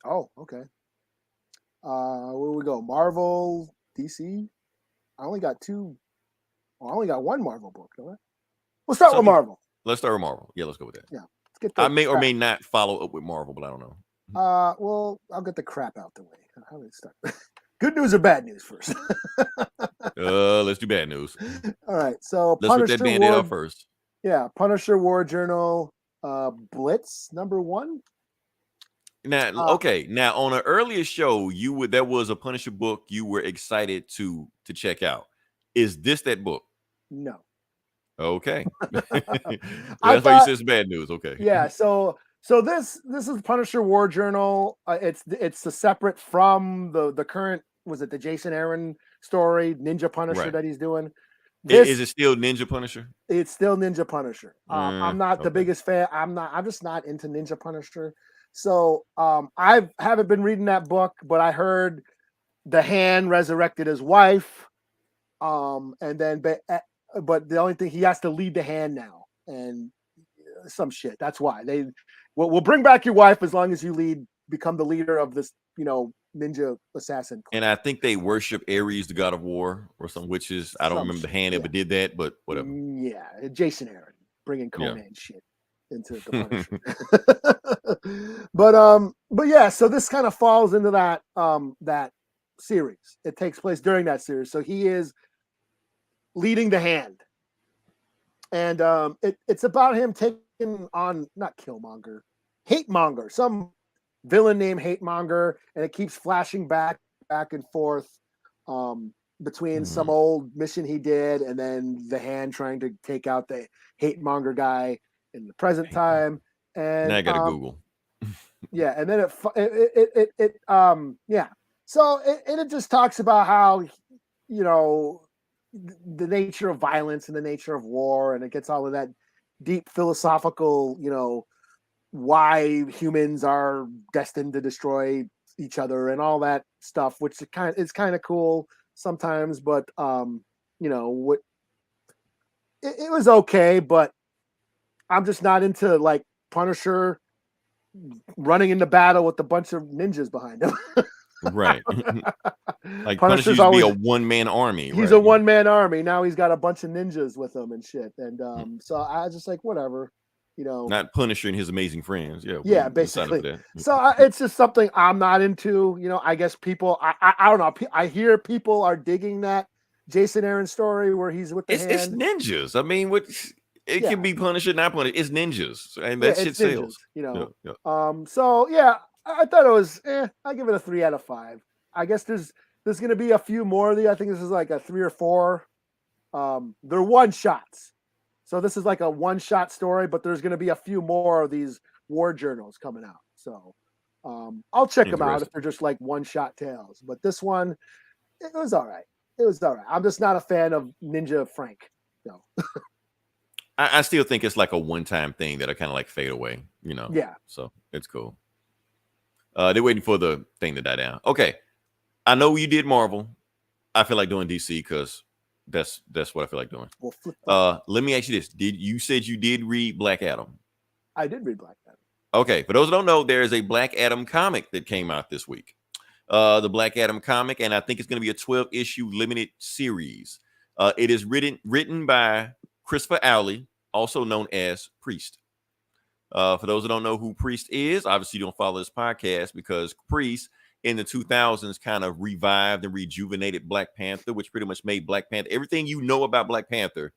Oh, okay. Where we go? Marvel, DC? I only got 2 Well, I only got one Marvel book. Don't I? We'll start with Marvel. Let's start with Marvel. Yeah, let's go with that. Yeah. Let's get I may or may not follow up with Marvel, but I don't know. Well, I'll get the crap out the way. How do we start? Good news or bad news first? Let's do bad news. All right. So let's rip that Band-Aid off first. Yeah, Punisher War Journal, Blitz #1. Now, okay. Now, on an earlier show, there was a Punisher book you were excited to check out. Is this that book? No. Okay. That's why you said it's bad news. Okay. Yeah. So this is Punisher War Journal. It's a separate from the current. Was it the Jason Aaron story, Ninja Punisher that he's doing? Is it still Ninja Punisher? It's still Ninja Punisher. I'm not the biggest fan. I'm just not into Ninja Punisher. So I haven't been reading that book, but I heard the Hand resurrected his wife. And then but the only thing, he has to lead the Hand now, and some shit. That's why we'll bring back your wife as long as you become the leader of this, ninja assassin. And I think they worship Ares, the god of war, or some witches. I don't remember the Hand ever did that, but whatever. Yeah, Jason Aaron bringing Conan shit into the Punisher. but yeah, so this kind of falls into that series. It takes place during that series, so he is leading the Hand, and it's about him taking on not Killmonger, Hatemonger, some villain named Hatemonger, and it keeps flashing back and forth between some old mission he did and then the Hand trying to take out the Hatemonger guy in the present time. And now I gotta Google. Yeah, and then so it just talks about how the nature of violence and the nature of war, and it gets all of that deep philosophical, why humans are destined to destroy each other and all that stuff, which is kind of cool sometimes, but what it was okay, but I'm just not into like Punisher running into battle with a bunch of ninjas behind him. Right. Like Punisher used to be a one-man army. He's a one-man army. Now he's got a bunch of ninjas with him and shit. And so I was just like, whatever. Not Punisher and his amazing friends. Yeah, basically. So it's just something I'm not into. I guess people, I don't know. I hear people are digging that Jason Aaron story where he's with the Hand. It's ninjas. I mean, it can be Punisher, not Punisher. It's ninjas, and that shit sells. So yeah, I thought it was. I give it a 3 out of 5. I guess there's going to be a few more of these. I think this is like a 3 or 4. They're one shots. So this is like a one-shot story, but there's going to be a few more of these war journals coming out. So I'll check them out if they're just like one-shot tales. But this one, it was all right. I'm just not a fan of Ninja Frank. No. I still think it's like a one-time thing that'll kind of like fade away, Yeah. So it's cool. They're waiting for the thing to die down. Okay. I know you did Marvel. I feel like doing DC because that's what I feel like doing. Let me ask you this. You said you did read Black Adam? I did read Black Adam. Okay. For those who don't know, there is a Black Adam comic that came out this week. The Black Adam comic, and I think it's going to be a 12-issue limited series. It is written by Christopher Owley, also known as Priest. For those who don't know who Priest is, obviously you don't follow this podcast because Priest in the 2000s kind of revived and rejuvenated Black Panther, which pretty much made Black Panther. Everything you know about Black Panther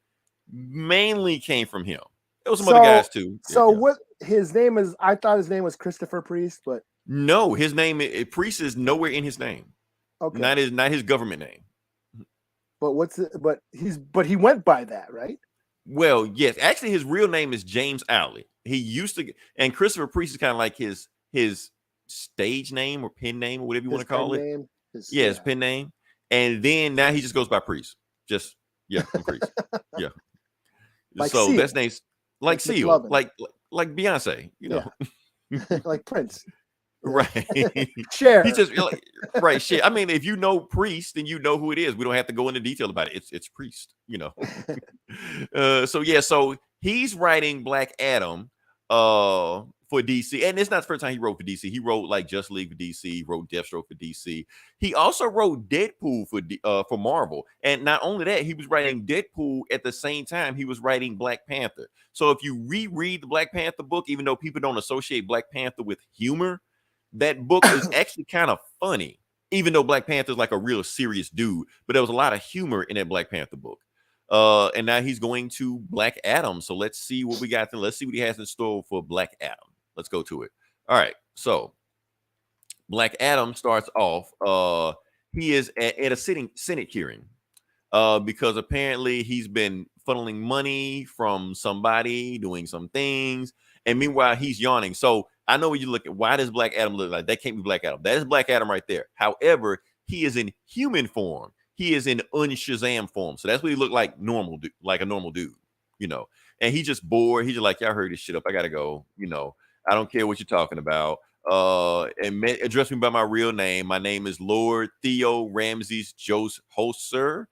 mainly came from him. There was some other guys too. What his name is, I thought his name was Christopher Priest, but no, his name Priest is nowhere in his name. Okay. Not his government name. But he went by that, right? Well, yes. Actually, his real name is James Owley. He used to, and Christopher Priest is kind of like his stage name or pen name or whatever you want to call it. His pen name. And then now he just goes by Priest. I'm Priest. Yeah. So Seal. that's name's like Seal, like Beyonce, like Prince. Right. Share. He just right. Shit. I mean, if you know Priest, then you know who it is. We don't have to go into detail about it. It's Priest, So he's writing Black Adam for for DC. And it's not the first time he wrote for DC. He wrote like Just League for DC, he wrote Deathstroke for DC. He also wrote Deadpool for Marvel. And not only that, he was writing Deadpool at the same time he was writing Black Panther. So if you reread the Black Panther book, even though people don't associate Black Panther with humor, that book is actually kind of funny, even though Black Panther is like a real serious dude. But there was a lot of humor in that Black Panther book. And now he's going to Black Adam. So let's see what we got. Let's see what he has in store for Black Adam. Let's go to it. All right. So Black Adam starts off. He is at a Senate hearing because apparently he's been funneling money from somebody doing some things. And meanwhile, he's yawning. So I know when you look at why does Black Adam look like that? Can't be Black Adam. That is Black Adam right there. However, he is in human form. He is in un-Shazam form. So that's what he looked like like a normal dude, you know. And he's just bored. He's just like, y'all heard this shit up. I gotta go. You know, I don't care what you're talking about. Address me by my real name. My name is Lord Theo Ramses Hosser,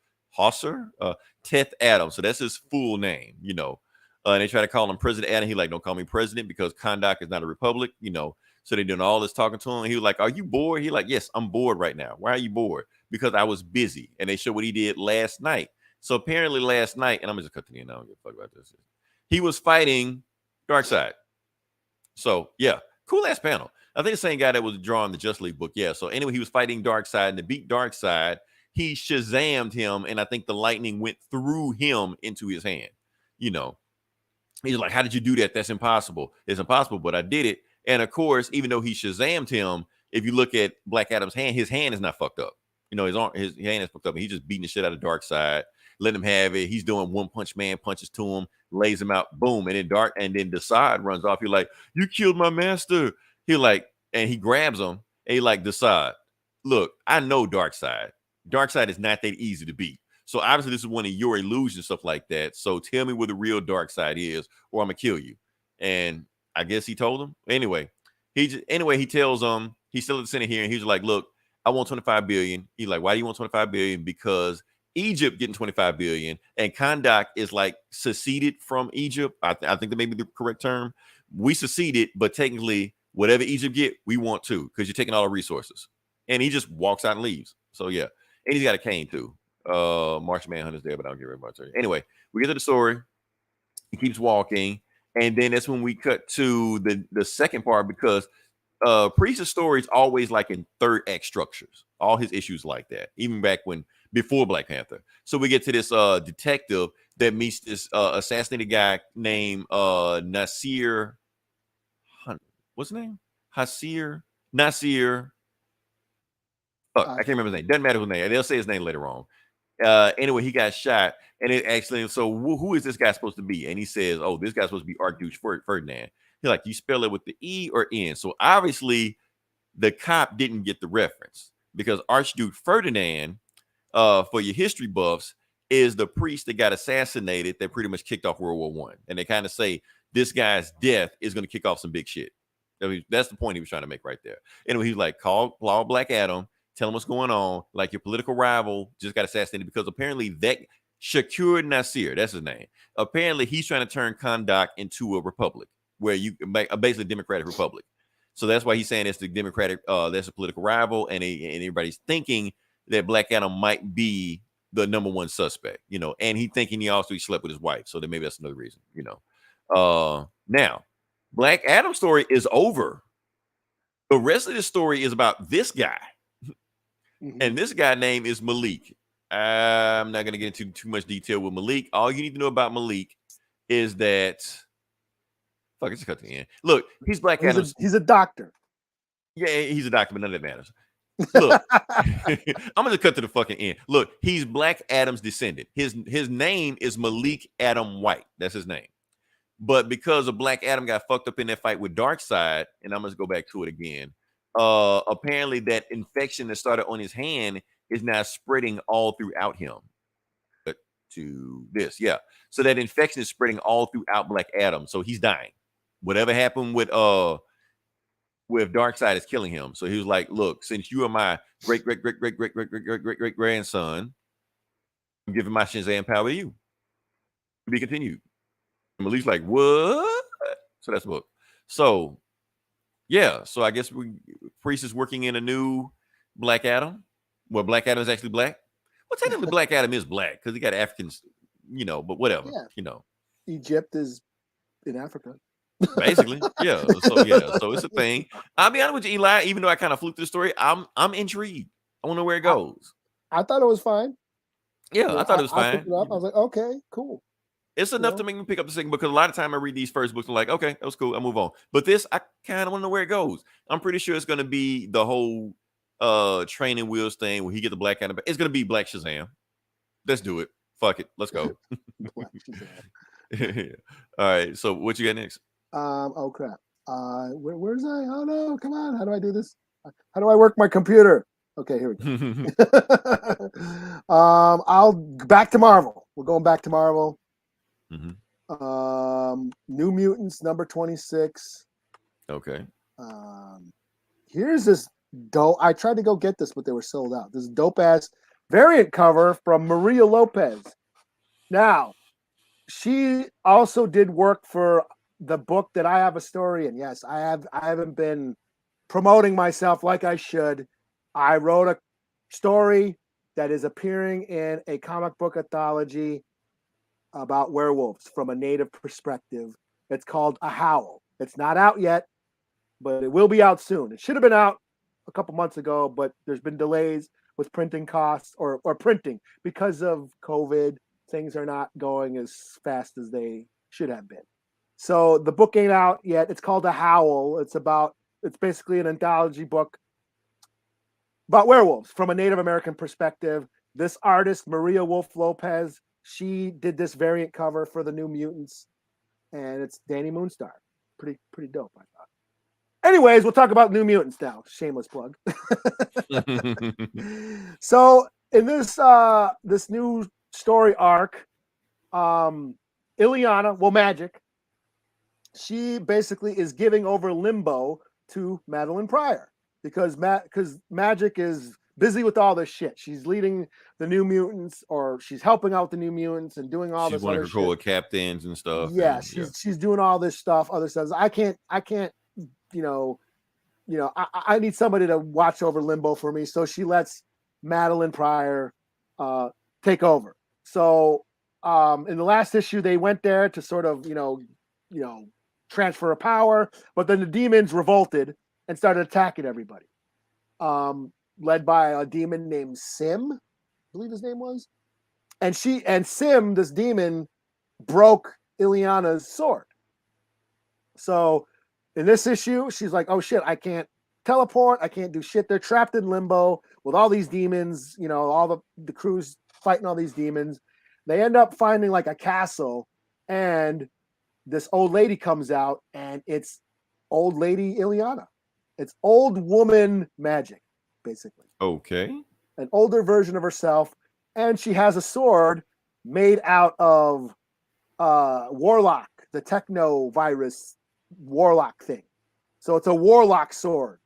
Teth Adam. So that's his full name, you know. And they try to call him President Adam. He like, don't call me president because Kondak is not a republic, you know. So they're doing all this talking to him. He was like, are you bored? He like, yes, I'm bored right now. Why are you bored? Because I was busy. And they show what he did last night. So apparently last night, and I'm just cut to the end. I don't give a fuck about this. He was fighting Darkseid. So yeah, cool ass panel. I think the same guy that was drawing the Just League book. Yeah. So anyway, he was fighting Darkseid, and to beat Darkseid, he Shazammed him, and I think the lightning went through him into his hand. You know, he's like, how did you do that? That's impossible. It's impossible, but I did it. And of course, even though he Shazammed him, if you look at Black Adam's hand, his hand is not fucked up. You know, his hand is fucked up, and he's just beating the shit out of Darkseid, letting him have it. He's doing One Punch Man punches to him, lays him out, boom, and then Darkseid runs off. You're like, you killed my master. He like, and he grabs him, and he like, Darkseid, look, I know Darkseid. Darkseid is not that easy to beat. So obviously, this is one of your illusions, stuff like that. So tell me where the real Darkseid is, or I'm gonna kill you. And I guess he told him. Anyway, he tells him he's still at the Senate here, and he's like, look, I want 25 billion. He's like, why do you want 25 billion? Because Egypt getting 25 billion, and Kondak is like seceded from Egypt. I think that may be the correct term. We seceded, but technically, whatever Egypt get, we want to, because you're taking all the resources. And he just walks out and leaves. So yeah, and he's got a cane too. Martian Manhunter's there, but I don't give very much. Anyway, we get to the story. He keeps walking, and then that's when we cut to the second part, because Priest's story is always like in third act structures. All his issues like that, even back before Black Panther. So we get to this detective that meets this assassinated guy named Nasir. What's his name? Nasir. I can't remember his name. Doesn't matter his name. They'll say his name later on. Anyway, he got shot, and it actually. So who is this guy supposed to be? And he says, "Oh, this guy's supposed to be Archduke Ferdinand." He's like, "You spell it with the E or N?" So obviously, the cop didn't get the reference, because Archduke Ferdinand, for your history buffs, is the priest that got assassinated that pretty much kicked off World War I. And they kind of say this guy's death is going to kick off some big shit. I mean, that's the point he was trying to make right there. Anyway, he's like, call Black Adam. Tell him what's going on. Like, your political rival just got assassinated, because apparently that Shakur Nasir, that's his name. Apparently he's trying to turn Kondak into a republic, where you basically a democratic republic. So that's why he's saying it's the democratic, that's a political rival, and everybody's thinking that Black Adam might be the number one suspect, you know, and he also slept with his wife. So then maybe that's another reason, you know. Now, Black Adam story is over. The rest of the story is about this guy. And this guy name is Malik. I'm not going to get into too much detail with Malik. All you need to know about Malik is that, fuck, it's cut to the end. Look, he's Black Adam. He's a doctor. Yeah, he's a doctor, but none of that matters. Look, I'm going to cut to the fucking end. Look, he's Black Adam's descendant. His name is Malik Adam White. That's his name. But because of Black Adam got fucked up in that fight with Darkseid, and I'm going to go back to it again. Apparently that infection that started on his hand is now spreading all throughout him. But to this, yeah. So that infection is spreading all throughout Black Adam. So he's dying. Whatever happened with Darkseid is killing him. So he was like, look, since you are my great grandson, I'm giving my Shazam power to you. To be continued. And Malik's like, what? So that's the book. So Yeah, so I guess Priest is working in a new Black Adam. Well, Black Adam is actually black. Well, technically, Black Adam is black because he got Africans, but whatever, Yeah. Egypt is in Africa. Basically, yeah. So it's a thing. I'll be honest with you, Eli. Even though I kind of flew through the story, I'm intrigued. I want to know where it goes. I thought it was fine. Yeah, I thought it was fine. I picked it up. I was like, okay, cool. It's enough to make me pick up the second because a lot of time I read these first books, I'm like, okay, that was cool. I move on. But this, I kind of want to know where it goes. I'm pretty sure it's going to be the whole training wheels thing where he get the Black Adam. It's going to be Black Shazam. Let's do it. Fuck it. Let's go. Black Shazam. All right. So what you got next? Oh crap. Where's I? Oh no! Come on! How do I do this? How do I work my computer? Okay, here we go. I'll back to Marvel. We're going back to Marvel. New Mutants number 26. Okay. Here's this dope. I tried to go get this, but they were sold out. This dope ass variant cover from Maria Lopez. Now, she also did work for the book that I have a story in. Yes, I haven't been promoting myself like I should. I wrote a story that is appearing in a comic book anthology about werewolves from a native perspective. It's called A Howl. It's not out yet, but it will be out soon. It should have been out a couple months ago, but there's been delays with printing costs or printing because of COVID. Things are not going as fast as they should have been. So the book ain't out yet. It's called A Howl. It's basically an anthology book about werewolves from a Native American perspective. This artist, Maria Wolf Lopez, she did this variant cover for the New Mutants, and it's Danny Moonstar. Pretty dope, I thought. Anyways, we'll talk about New Mutants now. Shameless plug. So in this new story arc, Ileana, Magic, she basically is giving over Limbo to Madeline Pryor because Magic is busy with all this shit. She's leading the New Mutants, or she's helping out the New Mutants and doing all this. She's one of her core captains and stuff. Yeah, she's doing all this stuff, other stuff. I can't, I need somebody to watch over Limbo for me. So she lets Madeline Pryor take over. So in the last issue, they went there to sort of, transfer of power, but then the demons revolted and started attacking everybody. Led by a demon named Sim, I believe his name was. And Sim, this demon, broke Ileana's sword. So in this issue, she's like, oh shit, I can't teleport, I can't do shit. They're trapped in Limbo with all these demons, all the crew's fighting all these demons. They end up finding like a castle, and this old lady comes out, and it's old lady Ileana. It's old woman Magic, basically. Okay. An older version of herself, and she has a sword made out of Warlock, the techno virus Warlock thing. So it's a Warlock sword,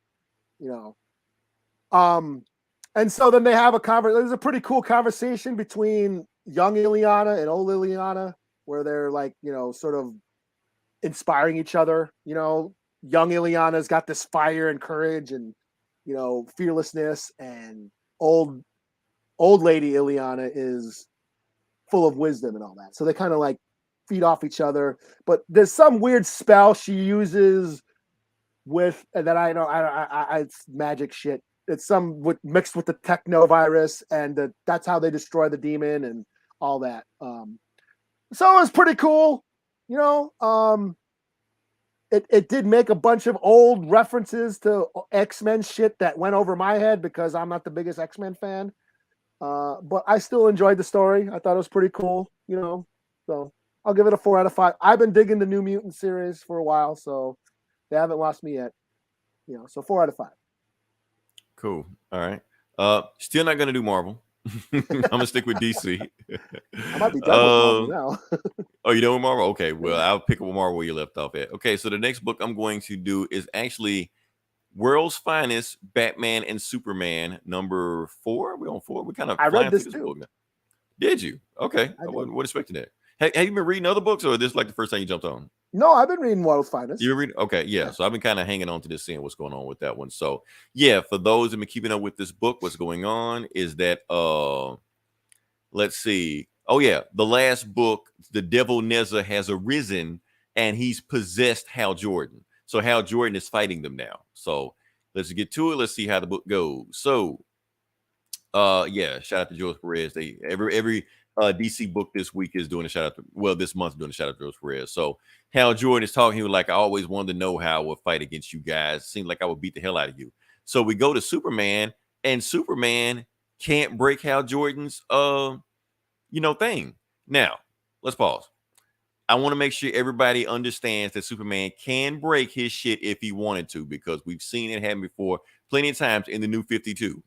And so then they have a conversation. There's a pretty cool conversation between young Ileana and old Ileana, where they're like, sort of inspiring each other. Young Ileana's got this fire and courage and, fearlessness, and old lady Ileana is full of wisdom and all that. So they kind of like feed off each other. But there's some weird spell she uses it's magic shit. It's mixed with the techno virus, and that's how they destroy the demon and all that. So it was pretty cool, It did make a bunch of old references to X-Men shit that went over my head because I'm not the biggest X-Men fan. But I still enjoyed the story. I thought it was pretty cool, So I'll give it a 4 out of 5. I've been digging the New Mutant series for a while, so they haven't lost me yet. So 4 out of 5. Cool. All right. Still not gonna do Marvel. I'm gonna stick with DC. I might be done with Marvel now. Oh, you done with Marvel? Okay. Well, I'll pick up Marvel where you left off at. Okay. So the next book I'm going to do is actually World's Finest Batman and Superman number 4. We're on 4. We kind of I read this too. Did you? Okay. I wasn't expecting that. Have you been reading other books, or is this like the first time you jumped on? No, I've been reading World's Finest. You read? Okay, yeah. So I've been kind of hanging on to this, seeing what's going on with that one. So yeah, for those who've been keeping up with this book, what's going on is that let's see. Oh yeah, the last book, the Devil Nezza has arisen and he's possessed Hal Jordan. So Hal Jordan is fighting them now. So let's get to it. Let's see how the book goes. So yeah, shout out to George Perez. They every DC book this week is doing a shout out to, well, this month doing a shout out to George Perez. So Hal Jordan is talking. He was like, I always wanted to know how I would fight against you guys. Seemed like I would beat the hell out of you. So we go to Superman, and Superman can't break Hal Jordan's thing. Now, let's pause. I want to make sure everybody understands that Superman can break his shit if he wanted to, because we've seen it happen before plenty of times in the New 52.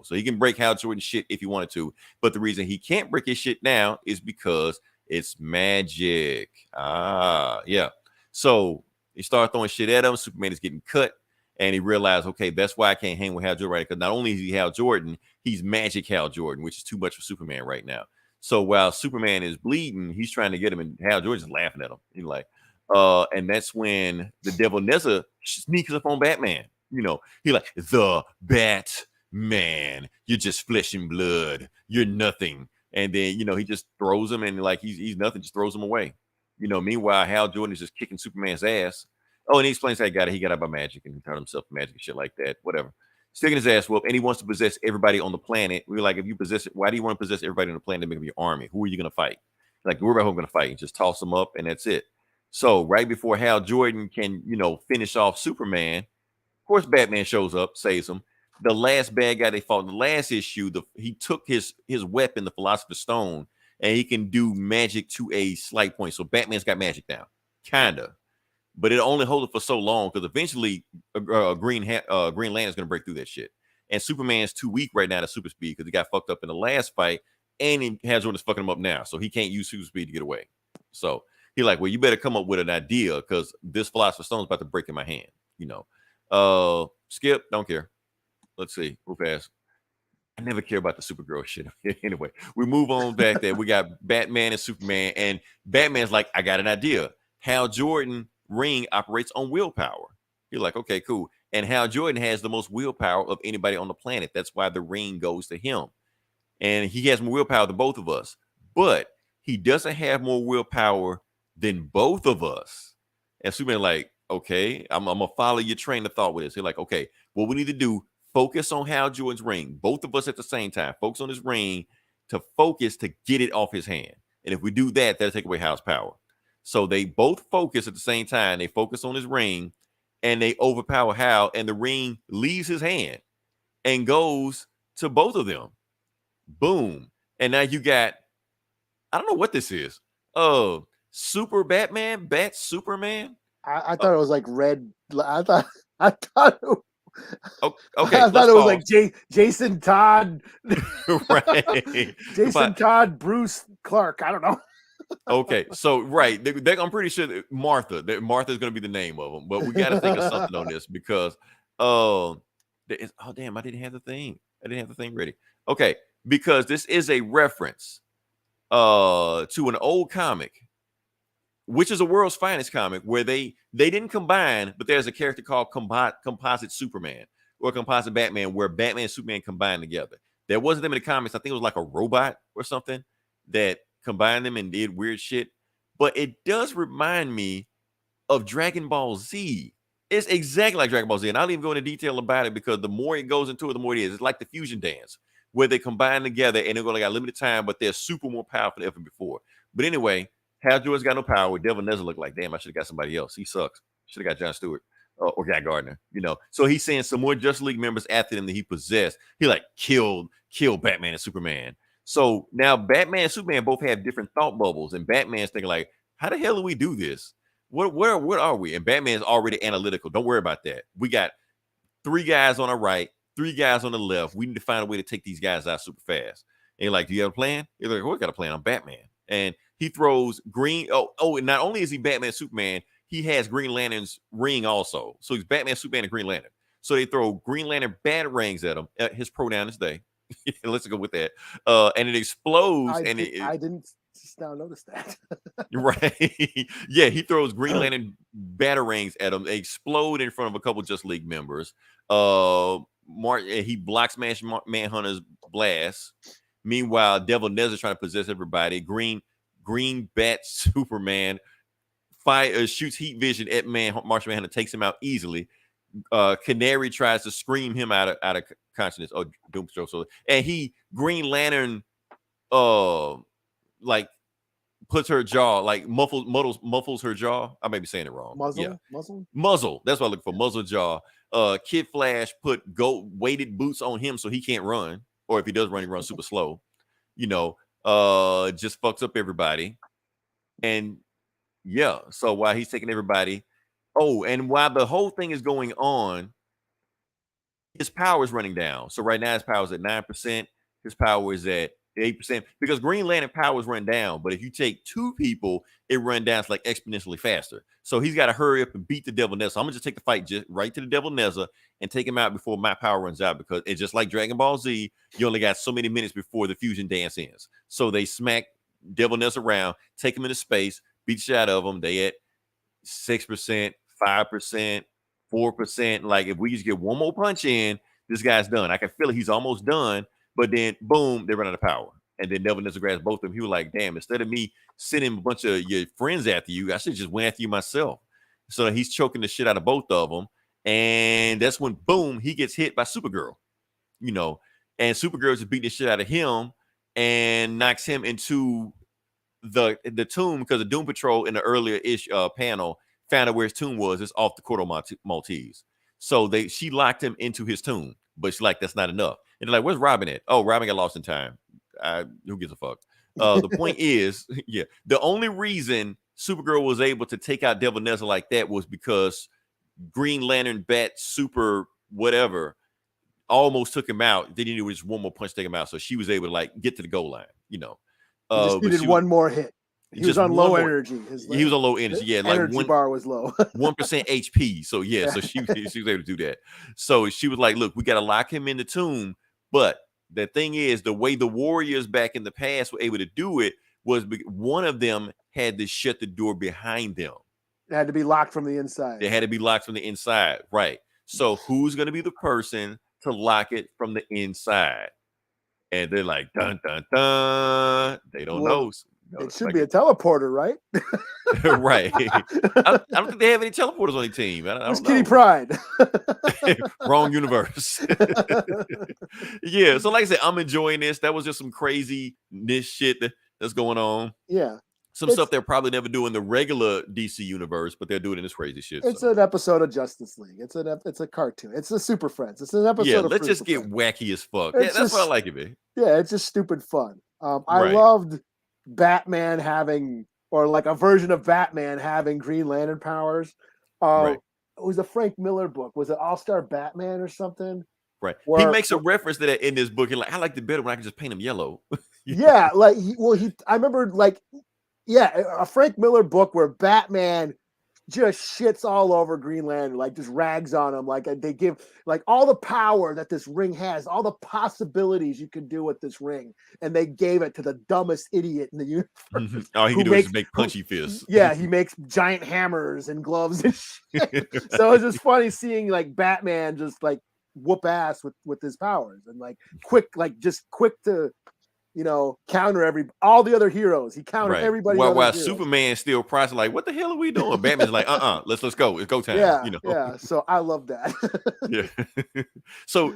So he can break Hal Jordan's shit if he wanted to. But the reason he can't break his shit now is because it's magic. Yeah. So he started throwing shit at him. Superman is getting cut. And he realized, okay, that's why I can't hang with Hal Jordan right now. Because not only is he Hal Jordan, he's magic Hal Jordan, which is too much for Superman right now. So while Superman is bleeding, he's trying to get him, and Hal Jordan's laughing at him. He's like, and that's when the Devil Nezza sneaks up on Batman. He like, the Batman, you're just flesh and blood. You're nothing. And then, he just throws him, and like he's nothing, just throws him away. Meanwhile, Hal Jordan is just kicking Superman's ass. Oh, and he explains how he got out by magic and he turned himself to magic and shit like that. Whatever. Sticking his ass whoop, and he wants to possess everybody on the planet. We're like, if you possess it, why do you want to possess everybody on the planet to make up your army? Who are you going to fight? Like, worry about who I'm going to fight. And just toss them up, and that's it. So right before Hal Jordan can, finish off Superman, of course, Batman shows up, saves him. The last bad guy they fought in the last issue, he took his weapon, the Philosopher's Stone, and he can do magic to a slight point. So Batman's got magic now, kinda, but it only holds it for so long because eventually Green Lantern's gonna break through that shit. And Superman's too weak right now to super speed because he got fucked up in the last fight, and Hal Jordan's fucking him up now, so he can't use super speed to get away. So he's like, well, you better come up with an idea because this Philosopher's Stone is about to break in my hand. Skip, don't care. Let's see. Who fast? I never care about the Supergirl shit. Anyway, we move on back there. We got Batman and Superman, and Batman's like, I got an idea. Hal Jordan ring operates on willpower. You're like, okay, cool. And Hal Jordan has the most willpower of anybody on the planet. That's why the ring goes to him. And he has more willpower than both of us. But he doesn't have more willpower than both of us. And Superman like, okay, I'm going to follow your train of thought with this. He's like, okay, what we need to do, focus on Hal Jordan's ring. Both of us at the same time. Focus on his ring to focus to get it off his hand. And if we do that, that'll take away Hal's power. So they both focus at the same time. They focus on his ring and they overpower Hal, and the ring leaves his hand and goes to both of them. Boom. And now you got, I don't know what this is. Super Batman, Bat Superman. I thought it was like red. I thought it, okay. I thought it was like Jason Todd, right? Jason Todd, Bruce Clark. I don't know. Okay, so right, I'm pretty sure that Martha is going to be the name of them, but we got to think of something on this because damn, I didn't have the thing. Ready. Okay, because this is a reference to an old comic, which is a World's Finest comic, where they didn't combine, but there's a character called Composite Superman or Composite Batman, where Batman and Superman combined together. There wasn't them in the comics. I think it was like a robot or something that combined them and did weird shit. But it does remind me of Dragon Ball Z. It's exactly like Dragon Ball Z, and I'll even go into detail about it because the more it goes into it, the more it is. It's like the fusion dance, where they combine together and they're going to got limited time, but they're super more powerful than ever before. But anyway, Hal Jordan's got no power. Devil Nezza looked like, damn, I should have got somebody else. He sucks. Should have got John Stewart or Guy Gardner, So he's saying some more Justice League members after him that he possessed. He like killed Batman and Superman. So now Batman and Superman both have different thought bubbles, and Batman's thinking like, how the hell do we do this? What are we? And Batman's already analytical. Don't worry about that. We got 3 guys on our right, 3 guys on the left. We need to find a way to take these guys out super fast. And you're like, do you have a plan? You're like, we got a plan. I'm Batman. And he throws green. Oh, and not only is he Batman and Superman, he has Green Lantern's ring also. So he's Batman, Superman, and Green Lantern. So they throw Green Lantern batarangs at him. His pronoun is they. Let's go with that. And it explodes. I didn't just now noticed that. Right. Yeah, he throws Green Lantern batarangs at him. They explode in front of a couple Just League members. He blocks Manhunter's blast. Meanwhile, Devil Nezza's trying to possess everybody. Green Bat Superman shoots heat vision at Martian Manhunter, takes him out easily. Canary tries to scream him out of consciousness. Oh, Doom Patrol. So, and he Green Lantern like puts her jaw, like muffles her jaw. I may be saying it wrong. Muzzle. That's what I look for. Muzzle jaw. Kid Flash put weighted boots on him so he can't run, or if he does run, he runs super slow. Just fucks up everybody. And yeah, so while he's taking everybody, and while the whole thing is going on, his power is running down. So right now his power is at 9%. His power is at 8%, because Green Lantern powers run down, but if you take two people, it run down like exponentially faster. So he's got to hurry up and beat the Devil Nezza. So I'm gonna just take the fight just right to the Devil Nezza and take him out before my power runs out, because it's just like Dragon Ball Z. You only got so many minutes before the fusion dance ends. So they smack Devil Nezza around, take him into space, beat the shit out of him. They at 6%, 5%, 4%. Like if we just get one more punch in, this guy's done. I can feel it. He's almost done. But then, boom, they run out of power. And then Devil Nezza grabs both of them. He was like, damn, instead of me sending a bunch of your friends after you, I should just went after you myself. So he's choking the shit out of both of them. And that's when, boom, he gets hit by Supergirl. And Supergirl just beating the shit out of him and knocks him into the tomb, because the Doom Patrol in the earlier panel found out where his tomb was. It's off the Corto Maltese. So she locked him into his tomb. But she's like, that's not enough. And they're like, where's Robin at? Oh, Robin got lost in time. Who gives a fuck? The point is, the only reason Supergirl was able to take out Devil Nezza like that was because Green Lantern Bat Super whatever almost took him out. They needed just one more punch to take him out. So she was able to like get to the goal line, He just needed one more hit. He was on low energy. He was on low energy. Yeah, like energy bar was low. 1% HP. So so she was able to do that. So she was like, look, we got to lock him in the tomb. But the thing is, the way the Warriors back in the past were able to do it was one of them had to shut the door behind them. It had to be locked from the inside. They had to be locked from the inside. Right. So who's going to be the person to lock it from the inside? And they're like, dun, dun, dun. They don't know. It should be a teleporter, right? Right. I don't think they have any teleporters on the team. It's Kitty Pryde. Wrong universe. Yeah. So like I said, I'm enjoying this. That was just some crazy shit that's going on. Yeah. Some stuff they'll probably never do in the regular DC universe, but they're doing in this crazy shit. It's an episode of Justice League. It's a cartoon. It's a Super Friends. It's an episode. Yeah, of let's just get wacky as fuck. Yeah, that's what I like it, man. Yeah, it's just stupid fun. I loved Batman having, or like a version of Batman having Green Lantern powers. It was a Frank Miller book. Was it All-Star Batman or something? Right. He makes a reference to that in this book. And like, I liked it better when I could just paint him yellow. Yeah, like I remember a Frank Miller book where Batman just shits all over Green Lantern, like just rags on him. Like they give like all the power that this ring has, all the possibilities you could do with this ring, and they gave it to the dumbest idiot in the universe. All he can do is make punchy fists. Yeah, he makes giant hammers and gloves and shit. So it's just funny seeing like Batman just like whoop ass with his powers and like quick to counter all the other heroes. He countered everybody. While Superman still processing, like, what the hell are we doing? Batman's like, let's go. It's go time. Yeah. So I love that. Yeah. So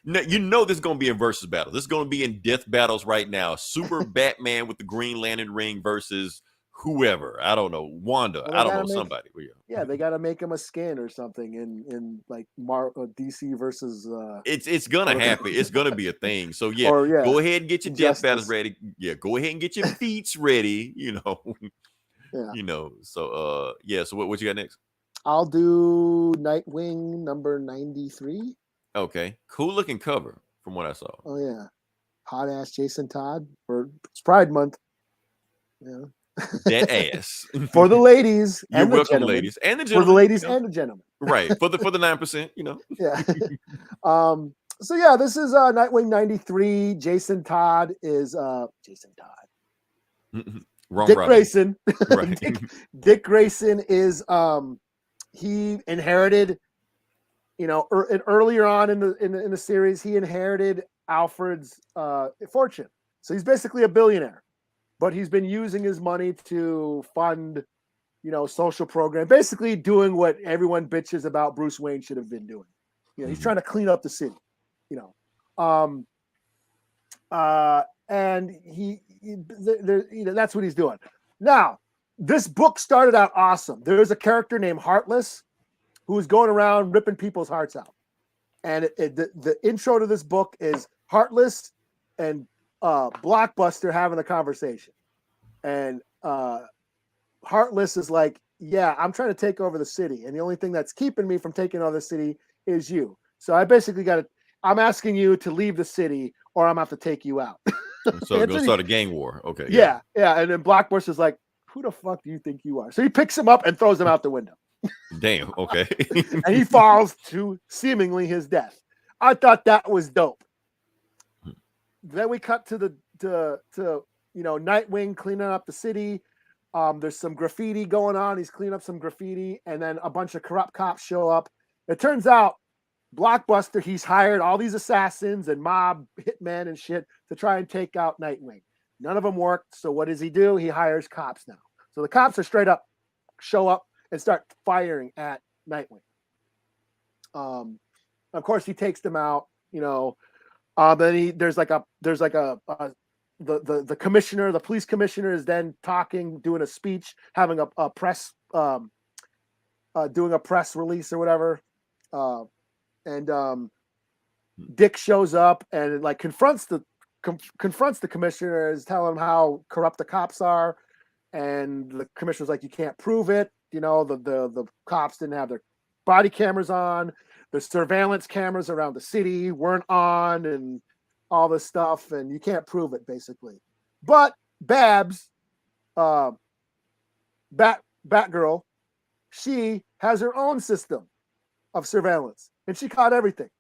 this is gonna be in versus battle. This is gonna be in death battles right now. Super Batman with the Green Lantern ring versus whoever. I don't know. Wanda. I don't know, somebody. Yeah, they got to make him a skin or something in like DC versus. It's gonna happen. It's gonna be a thing. So go ahead and get your death battles ready. Yeah, go ahead and get your feats ready. So So what you got next? I'll do Nightwing number 93. Okay, cool looking cover from what I saw. Oh yeah, hot ass Jason Todd for Pride Month. Yeah. That ass for the ladies. You're welcome, ladies and the gentlemen. For the ladies and the gentlemen. Right. For the 9%, Yeah. So yeah, this is Nightwing 93. Jason Todd is Jason Todd. Wrong Dick Robin. Grayson. Right. Dick Grayson is he inherited, earlier on in the series, he inherited Alfred's fortune. So he's basically a billionaire, but he's been using his money to fund, social program, basically doing what everyone bitches about Bruce Wayne should have been doing. He's trying to clean up the city, and that's what he's doing. Now, this book started out awesome. There's a character named Heartless who is going around ripping people's hearts out. And the intro to this book is Heartless and Blockbuster having a conversation. And Heartless is like, yeah, I'm trying to take over the city. And the only thing that's keeping me from taking over the city is you. So I basically I'm asking you to leave the city or I'm going to have to take you out. So go start a gang war. Okay. Yeah. And then Blockbuster's like, who the fuck do you think you are? So he picks him up and throws him out the window. Damn. Okay. And he falls to seemingly his death. I thought that was dope. Then we cut to Nightwing cleaning up the city. There's some graffiti going on. He's cleaning up some graffiti, and then a bunch of corrupt cops show up. It turns out Blockbuster, he's hired all these assassins and mob hitmen and shit to try and take out Nightwing. None of them worked. So what does he do? He hires cops now. So the cops are straight up show up and start firing at Nightwing. Of course, he takes them out. Then there's the commissioner, the police commissioner, is then talking, doing a speech, having a press, doing a press release or whatever. And Dick shows up and confronts the commissioner, is telling him how corrupt the cops are, and the commissioner's like, you can't prove it. The cops didn't have their body cameras on, the surveillance cameras around the city weren't on, and all this stuff, and you can't prove it basically. But Babs, Batgirl, she has her own system of surveillance, and she caught everything.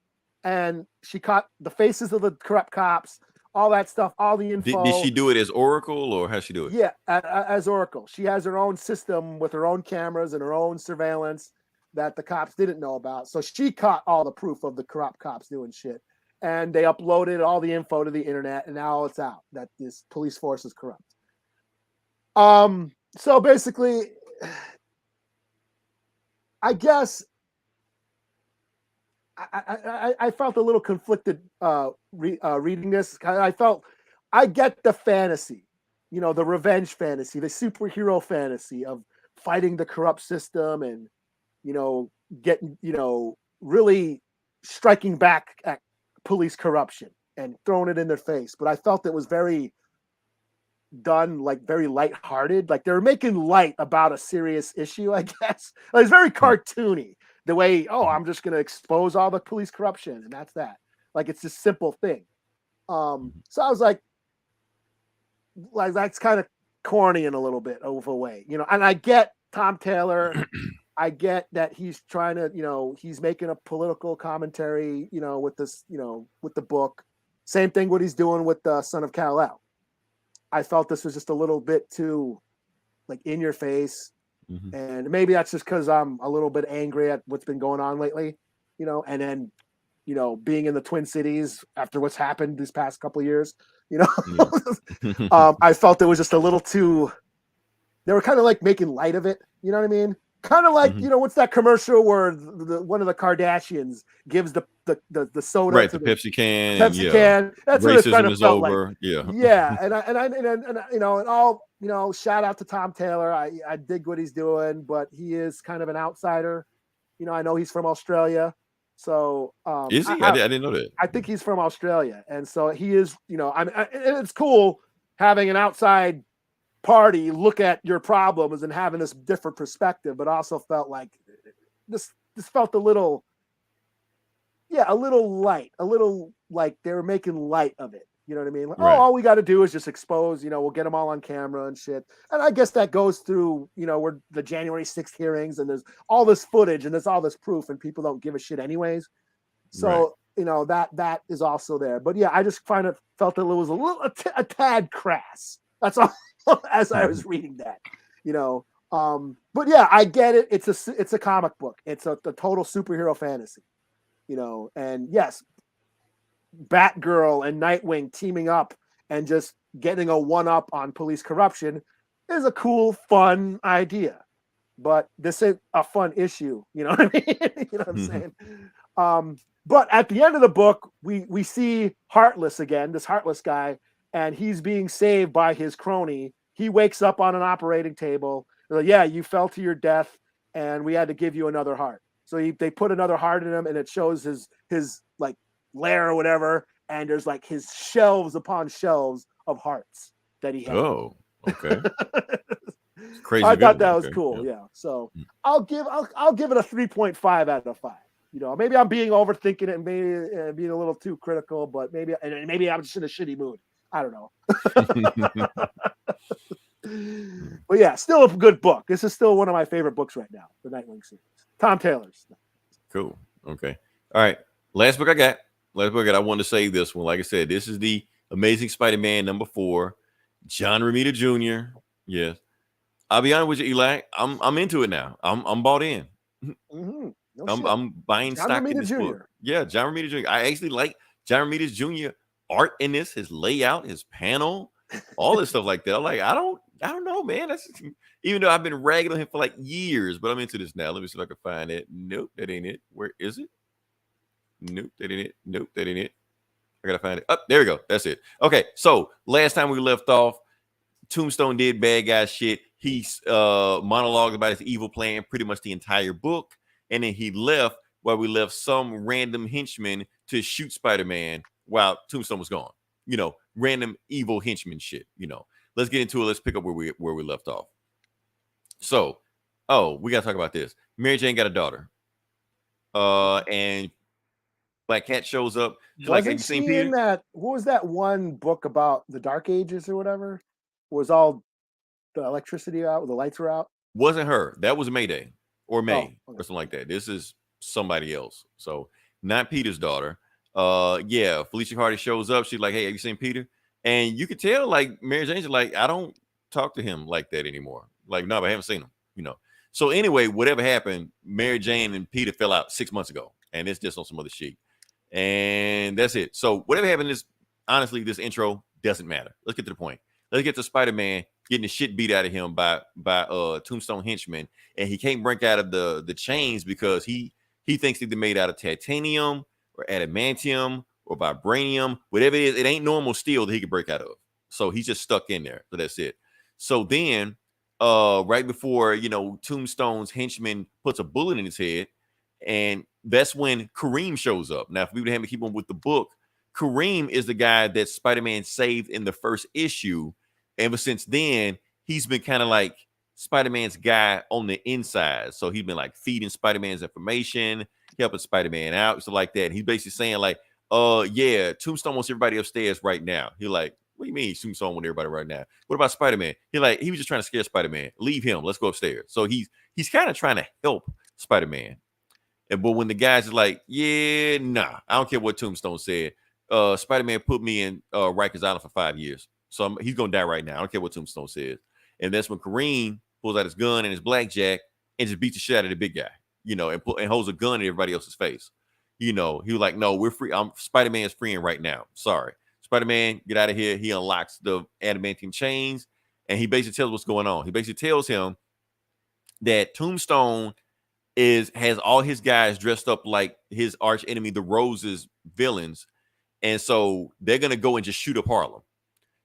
And she caught the faces of the corrupt cops, all that stuff, all the info. Did she do it as Oracle, or how'd she do it? Yeah, as Oracle. She has her own system with her own cameras and her own surveillance that the cops didn't know about. So she caught all the proof of the corrupt cops doing shit. And they uploaded all the info to the internet, and now it's out that this police force is corrupt. So basically, I guess I felt a little conflicted reading this. I get the fantasy, the revenge fantasy, the superhero fantasy of fighting the corrupt system and, getting, really striking back at police corruption and throwing it in their face. But I felt it was very done, very lighthearted. Like they were making light about a serious issue, I guess. It's very cartoony. The way, I'm just going to expose all the police corruption, and that's that. It's a simple thing. So I was like that's kind of corny in a little bit of a way, and I get Tom Taylor. I get that he's trying to, he's making a political commentary, with this, with the book. Same thing what he's doing with the Son of Kal-El. I felt this was just a little bit too, in your face. Mm-hmm. And maybe that's just because I'm a little bit angry at what's been going on lately, and then, being in the Twin Cities after what's happened these past couple of years, yeah. I felt it was just a little too, they were kind of making light of it. You know what I mean? Kind of mm-hmm. What's that commercial where one of the Kardashians gives the soda, right? To the Pepsi can. Pepsi can. That's what it kind of felt over. like. Yeah. Yeah. And all, shout out to Tom Taylor. I dig what he's doing, but he is kind of an outsider. I know he's from Australia. So is he? I didn't know that. I think he's from Australia. And so he is, and it's cool having an outside party look at your problems and having this different perspective, but also felt like this felt a little light, a little like they were making light of it. You know what I mean? Right. All we got to do is just expose, we'll get them all on camera and shit. And I guess that goes through, we're the January 6th hearings, and there's all this footage and there's all this proof, and people don't give a shit anyways. So, right. That is also there. But yeah, I just felt that it was a tad crass. That's all. As I was reading that, you know. But yeah, I get it. It's a comic book. It's the total superhero fantasy, you know. And yes, Batgirl and Nightwing teaming up and just getting a one-up on police corruption is a cool, fun idea. But this is a fun issue, you know what I mean? You know what I'm saying? But at the end of the book, we see Heartless again, this Heartless guy, and he's being saved by his crony. He wakes up on an operating table. They're like, yeah, you fell to your death, and we had to give you another heart. So they put another heart in him, and it shows his like lair or whatever, and there's like his shelves upon shelves of hearts that he had. Oh, okay. Crazy. I thought that was cool. Yeah. So I'll give it a 3.5 out of 5. You know, maybe I'm being overthinking it and maybe being a little too critical, but maybe I'm just in a shitty mood. I don't know. But yeah, still a good book. This is still one of my favorite books right now, the Nightwing series. Tom Taylor's. Cool. Okay. All right. Last book I got. I wanted to save this one. Like I said, this is the Amazing Spider-Man #4, John Romita Jr. Yes. I'll be honest with you, Eli. I'm into it now. I'm bought in. Mm-hmm. I'm buying John stock Romita in this Jr. book. Yeah, John Romita Jr. I actually like John Romita Jr. art in this, his layout, his panel, all this stuff like that. I'm like, I don't know, man. That's even though I've been ragging on him for like years, but I'm into this now. Let me see if I can find it. Nope, that ain't it. Where is it? Nope, that ain't it. Nope, that ain't it. I gotta find it. Oh, there we go. That's it. Okay, so last time we left off, Tombstone did bad guy shit. He monologued about his evil plan pretty much the entire book, and then he left while we left some random henchman to shoot Spider-Man while Tombstone was gone. You know, random evil henchman shit. You know, let's get into it. Let's pick up where we left off. So, we gotta talk about this. Mary Jane got a daughter, and Black Cat shows up. Wasn't like, she in that? What was that one book about the Dark Ages or whatever? Was all the electricity out? The lights were out. Wasn't her. That was Mayday or May okay. or something like that. This is somebody else. So not Peter's daughter. Yeah, Felicia Hardy shows up. She's like, "Hey, have you seen Peter?" And you could tell, like, Mary Jane's like, "I don't talk to him like that anymore." Like, no, but I haven't seen him. You know. So anyway, whatever happened, Mary Jane and Peter fell out 6 months ago, and it's just on some other sheet. And that's it. So whatever happened is, honestly, this intro doesn't matter. Let's get to the point. Let's get to Spider-Man getting the shit beat out of him by Tombstone henchmen, and he can't break out of the chains because he thinks they're made out of titanium or adamantium or vibranium, whatever it is. It ain't normal steel that he can break out of. So he's just stuck in there. So that's it. So then, right before Tombstone's henchman puts a bullet in his head, and that's when Kareem shows up. Now, if we would have to keep on with the book, Kareem is the guy that Spider-Man saved in the first issue. Ever since then, he's been kind of like Spider-Man's guy on the inside. So he's been like feeding Spider-Man's information, helping Spider-Man out, stuff like that. And he's basically saying like, yeah, Tombstone wants everybody upstairs right now. He's like, what do you mean Tombstone wants everybody right now? What about Spider-Man? He was just trying to scare Spider-Man. Leave him. Let's go upstairs. So he's kind of trying to help Spider-Man. But when the guys is like, yeah, nah, I don't care what Tombstone said. Spider-Man put me in Rikers Island for 5 years. So he's going to die right now. I don't care what Tombstone says. And that's when Kareem pulls out his gun and his blackjack and just beats the shit out of the big guy, and holds a gun in everybody else's face. He was like, no, we're free. Spider-Man's freeing right now. Sorry. Spider-Man, get out of here. He unlocks the adamantium chains, and he basically tells what's going on. He basically tells him that Tombstone has all his guys dressed up like his arch enemy, the Rose's villains. And so they're going to go and just shoot up Harlem.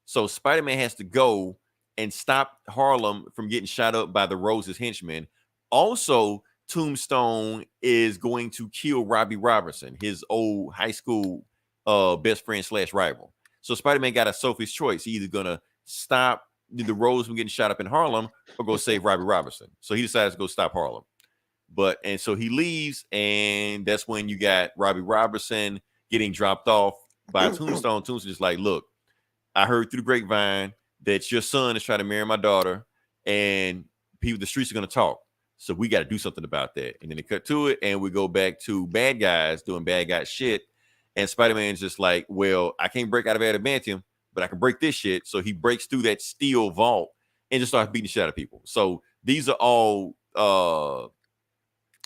So Spider-Man has to go and stop Harlem from getting shot up by the Rose's henchmen. Also, Tombstone is going to kill Robbie Robertson, his old high school best friend / rival. So Spider-Man got a Sophie's choice. He's either going to stop the Rose from getting shot up in Harlem or go save Robbie Robertson. So he decides to go stop Harlem. And so he leaves, and that's when you got Robbie Robertson getting dropped off by Tombstone. Tombstone's like, look, I heard through the grapevine that your son is trying to marry my daughter, and the streets are going to talk. So we got to do something about that. And then they cut to it, and we go back to bad guys doing bad guy shit. And Spider-Man's just like, well, I can't break out of adamantium, but I can break this shit. So he breaks through that steel vault and just starts beating the shit out of people. So these are all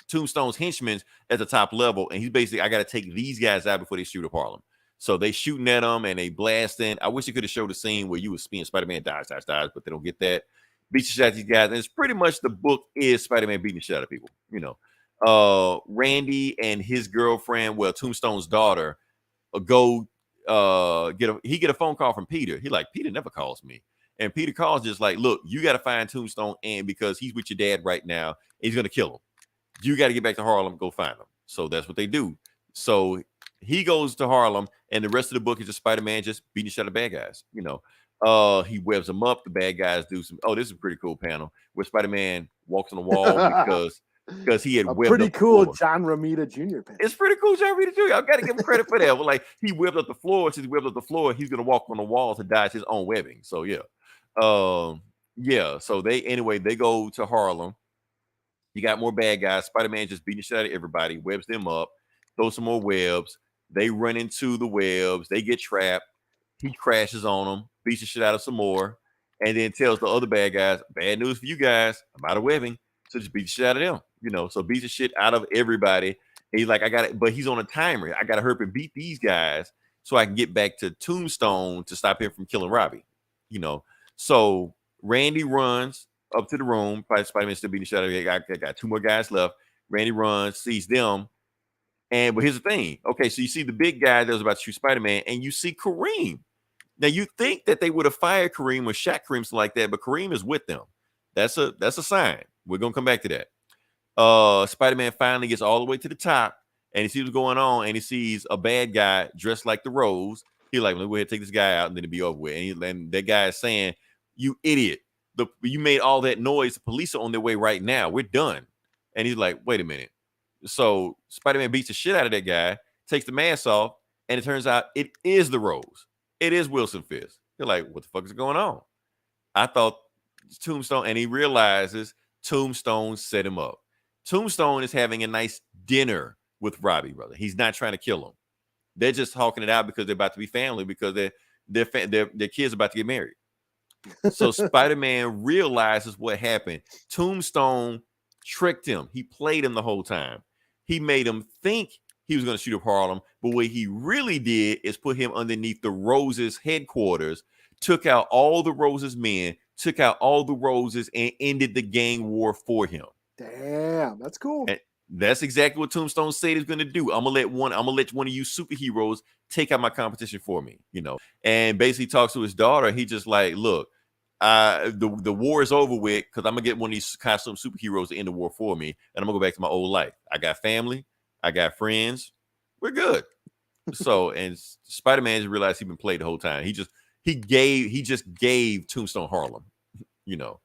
Tombstone's henchmen at the top level, and he's basically, I got to take these guys out before they shoot up Harlem. So they shooting at them and they blasting. I wish they could have showed a scene where you was seeing Spider-Man dies, but they don't get that. Beat the shit out of these guys, and it's pretty much the book is Spider-Man beating the shit out of people. You know, Randy and his girlfriend, well, Tombstone's daughter, go get a phone call from Peter. He like, Peter never calls me. And Peter calls just like, look, you got to find Tombstone, and because he's with your dad right now, he's going to kill him. You got to get back to Harlem, go find him. So that's what they do. So he goes to Harlem, and the rest of the book is just Spider-Man just beating the shit out of bad guys. You know, he webs them up. The bad guys do some. Oh, this is a pretty cool panel where Spider-Man walks on the wall because he had webbed pretty up the cool floor. John Romita Jr. panel. It's pretty cool, John Romita Jr. I got to give him credit for that. Well, like he webbed up the floor. Since he webbed up the floor, he's gonna walk on the wall to dodge his own webbing. So yeah, yeah. So they go to Harlem. You got more bad guys. Spider-Man just beating the shit out of everybody, webs them up, throws some more webs. They run into the webs. They get trapped. He crashes on them, beats the shit out of some more, and then tells the other bad guys, bad news for you guys. I'm out of webbing. So just beat the shit out of them. You know, so beats the shit out of everybody. And he's like, I got it, but he's on a timer. I got to hurry and beat these guys so I can get back to Tombstone to stop him from killing Robbie. You know, so Randy runs up to the room. Spider-Man still beating the shit out of him. I got two more guys left. Randy runs, sees them. But here's the thing. Okay, so you see the big guy that was about to shoot Spider-Man, and you see Kareem. Now you think that they would have fired Kareem or shot Kareem, something like that, but Kareem is with them. That's a sign. We're gonna come back to that. Spider-Man finally gets all the way to the top, and he sees what's going on, and he sees a bad guy dressed like the Rose. He's like, let's go ahead and take this guy out, and then it'll be over with. And that guy is saying, you idiot. You made all that noise. The police are on their way right now. We're done. And he's like, wait a minute. So Spider-Man beats the shit out of that guy, takes the mask off, and it turns out it is the Rose. It is Wilson Fisk. They're like, what the fuck is going on? I thought Tombstone, and he realizes Tombstone set him up. Tombstone is having a nice dinner with Robbie, brother. He's not trying to kill him. They're just talking it out because they're about to be family, because their kids are about to get married. So Spider-Man realizes what happened. Tombstone tricked him. He played him the whole time. He made him think he was going to shoot up Harlem, but what he really did is put him underneath the Roses headquarters, took out all the Roses men, took out all the Roses, and ended the gang war for him. Damn, that's cool. And that's exactly what Tombstone said he's going to do. I'm gonna let one of you superheroes take out my competition for me, you know. And basically talks to his daughter. He just like, look, the war is over with, because I'm gonna get one of these costume superheroes to end the war for me, and I'm gonna go back to my old life. I got family, I got friends, we're good. So, and Spider-Man just realized he'd been played the whole time. He just gave Tombstone Harlem, you know.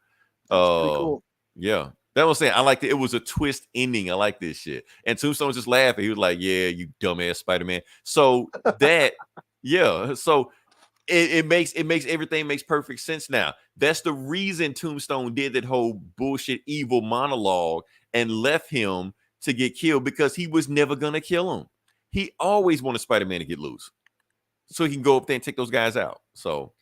That's pretty cool. Yeah. That was saying, I liked it. It was a twist ending. I like this shit. And Tombstone was just laughing. He was like, yeah, you dumbass Spider-Man. So that, yeah. So it makes everything makes perfect sense now. That's the reason Tombstone did that whole bullshit evil monologue and left him to get killed, because he was never gonna kill him. He always wanted Spider-Man to get loose so he can go up there and take those guys out. So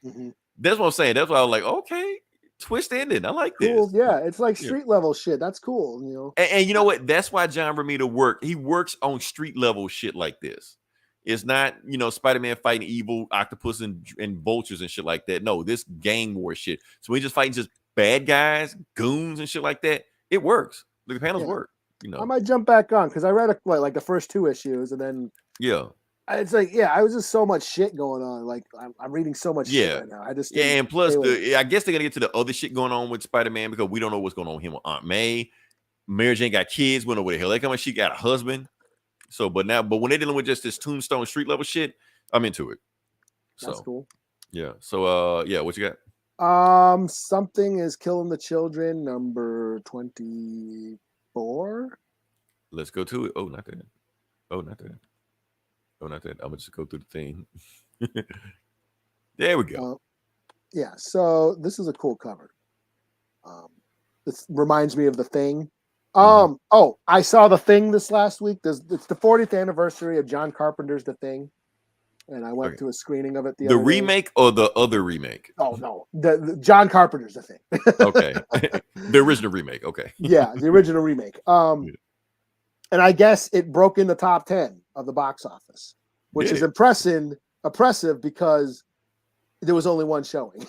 that's what I'm saying. That's why I was like, okay, twist ending. I like cool. this. Yeah, it's like street level shit. That's cool, you know. And you know what? That's why John Romita he works on street level shit like this. It's not, you know, Spider-Man fighting evil octopus and vultures and shit like that. No, this gang war shit. So we just fighting just bad guys, goons and shit like that. It works. The panels work. You know, I might jump back on, because I read like the first 2 issues, and then it's like, I was just so much shit going on. Like I'm reading so much shit right now. I just and plus I guess they're gonna get to the other shit going on with Spider-Man, because we don't know what's going on with him with Aunt May. Mary Jane got kids. We don't know where the hell they come. She got a husband. So, but when they're dealing with just this Tombstone street level shit, I'm into it. So that's cool. Yeah. So what you got? Something is killing the children, number 24. Let's go to it. Oh, not that. Oh, not that. Oh, not that. I'm gonna just go through the thing. There we go. Yeah. So this is a cool cover. This reminds me of The Thing. Oh, I saw The Thing this last week. It's the 40th anniversary of John Carpenter's The Thing. and I went to a screening of it the The other day. remake or the other remake? Oh no, the John Carpenter's the thing. Okay, the original remake. Okay, yeah, the original remake. And I guess it broke in the top 10 of the box office, which is oppressive because there was only one showing.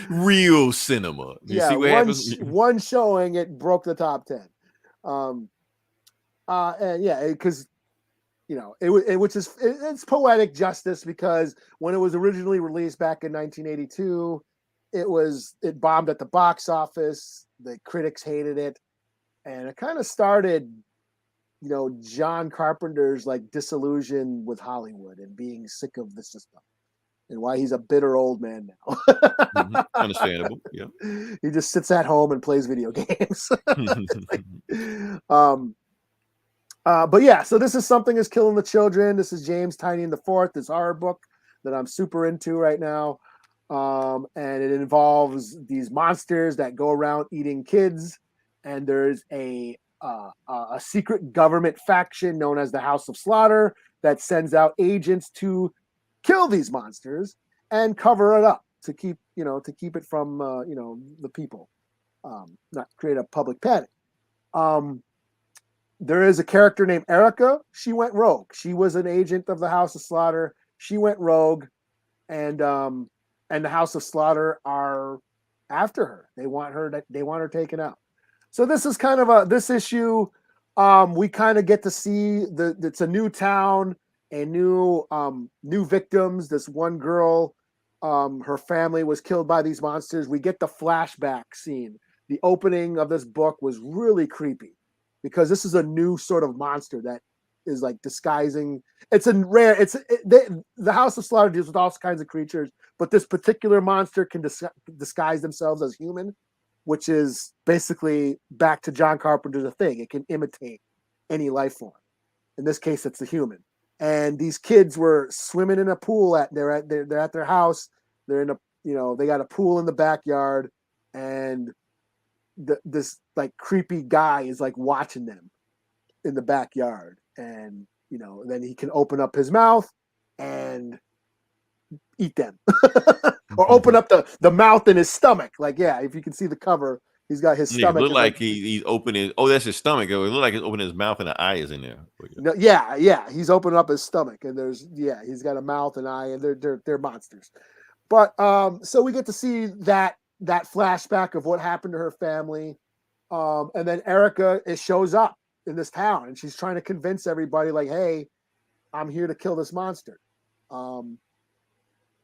Real cinema. You see what happens? One showing, it broke the top 10. And yeah, because it's poetic justice, because when it was originally released back in 1982, it bombed at the box office. The critics hated it, and it kind of started, John Carpenter's like disillusion with Hollywood and being sick of the system, and why he's a bitter old man now. Understandable. Yeah. He just sits at home and plays video games. But yeah, so this is Something is Killing the Children. This is James Tynion IV, this horror book that I'm super into right now. And it involves these monsters that go around eating kids. And there's a secret government faction known as the House of Slaughter that sends out agents to kill these monsters and cover it up to keep it from the people, not create a public panic. There is a character named Erica. She went rogue. She was an agent of the House of Slaughter. She went rogue, and the House of Slaughter are after her. They want her taken out. So this is kind of this issue. We kind of get to see it's a new town and new victims. This one girl, her family was killed by these monsters. We get the flashback scene. The opening of this book was really creepy, because this is a new sort of monster that is like disguising. The House of Slaughter deals with all kinds of creatures, but this particular monster can disguise themselves as human, which is basically back to John Carpenter's thing. It can imitate any life form. In this case, it's a human. And these kids were swimming in a pool they're at their house. They're in they got a pool in the backyard, and this like creepy guy is like watching them in the backyard, and then he can open up his mouth and eat them or open up the mouth in his stomach. Like, yeah, if you can see the cover, he's got his stomach. It look like he's opening. Oh, that's his stomach. It look like he's opening his mouth and the eye is in there. No, yeah, he's opening up his stomach, and he's got a mouth and eye, and they're monsters. But so we get to see that flashback of what happened to her family, and then Erica shows up in this town, and she's trying to convince everybody, like, hey, I'm here to kill this monster, and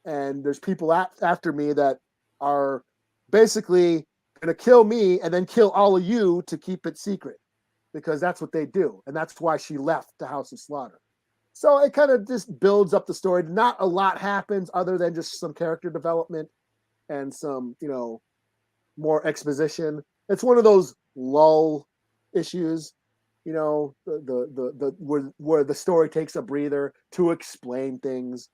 there's people after me that are basically going to kill me and then kill all of you to keep it secret, because that's what they do, and that's why she left the House of Slaughter. So it kind of just builds up the story. Not a lot happens other than just some character development and some, more exposition. It's one of those lull issues, where the story takes a breather to explain things,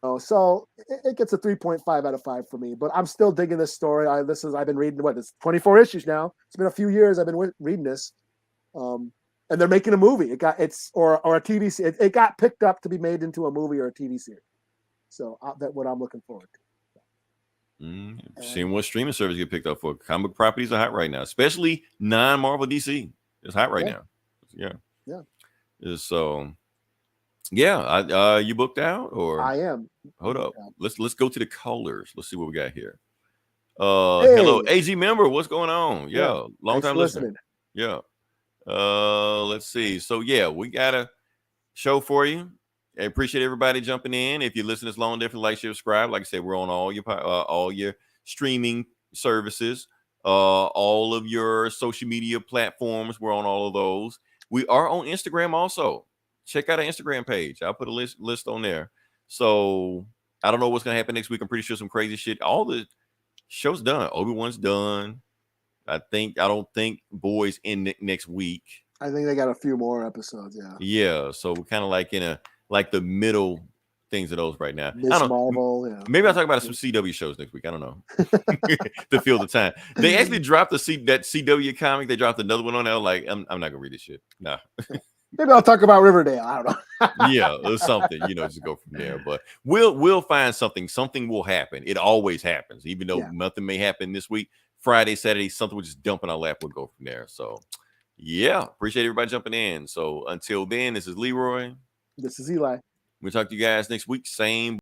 So it gets a 3.5 out of 5 for me. But I'm still digging this story. I've been reading it's 24 issues now. It's been a few years I've been reading this. And they're making a movie. Or a TV series. It got picked up to be made into a movie or a TV series. So that's what I'm looking forward to. Seeing what streaming service get picked up for. Comic properties are hot right now, especially non-Marvel DC. It's hot right now. Yeah. So, yeah. You booked out, or I am. Hold up. Let's go to the callers. Let's see what we got here. Hello, AG member. What's going on? Yeah. Long time listening. Yeah. Let's see. So yeah, we got a show for you. I appreciate everybody jumping in. If you listen this long, definitely like, share, subscribe. Like I said, we're on all your streaming services, all of your social media platforms. We're on all of those. We are on Instagram also. Check out our Instagram page. I'll put a list on there. So I don't know what's gonna happen next week. I'm pretty sure some crazy shit. All the show's done. Obi-Wan's done. I don't think Boys in next week. I think they got a few more episodes. Yeah. So we're kind of like in the middle things of those right now. Marvel. Yeah. Maybe I'll talk about some CW shows next week. I don't know. To fill the time. They actually dropped that CW comic. They dropped another one on there. Like, I'm not gonna read this shit. Nah. Maybe I'll talk about Riverdale. I don't know. Yeah, or something, just go from there. But we'll find something. Something will happen. It always happens, even though nothing may happen this week. Friday, Saturday, something will just dump in our lap. We'll go from there. So, yeah, appreciate everybody jumping in. So until then, this is Leroy. This is Eli. We'll talk to you guys next week. Same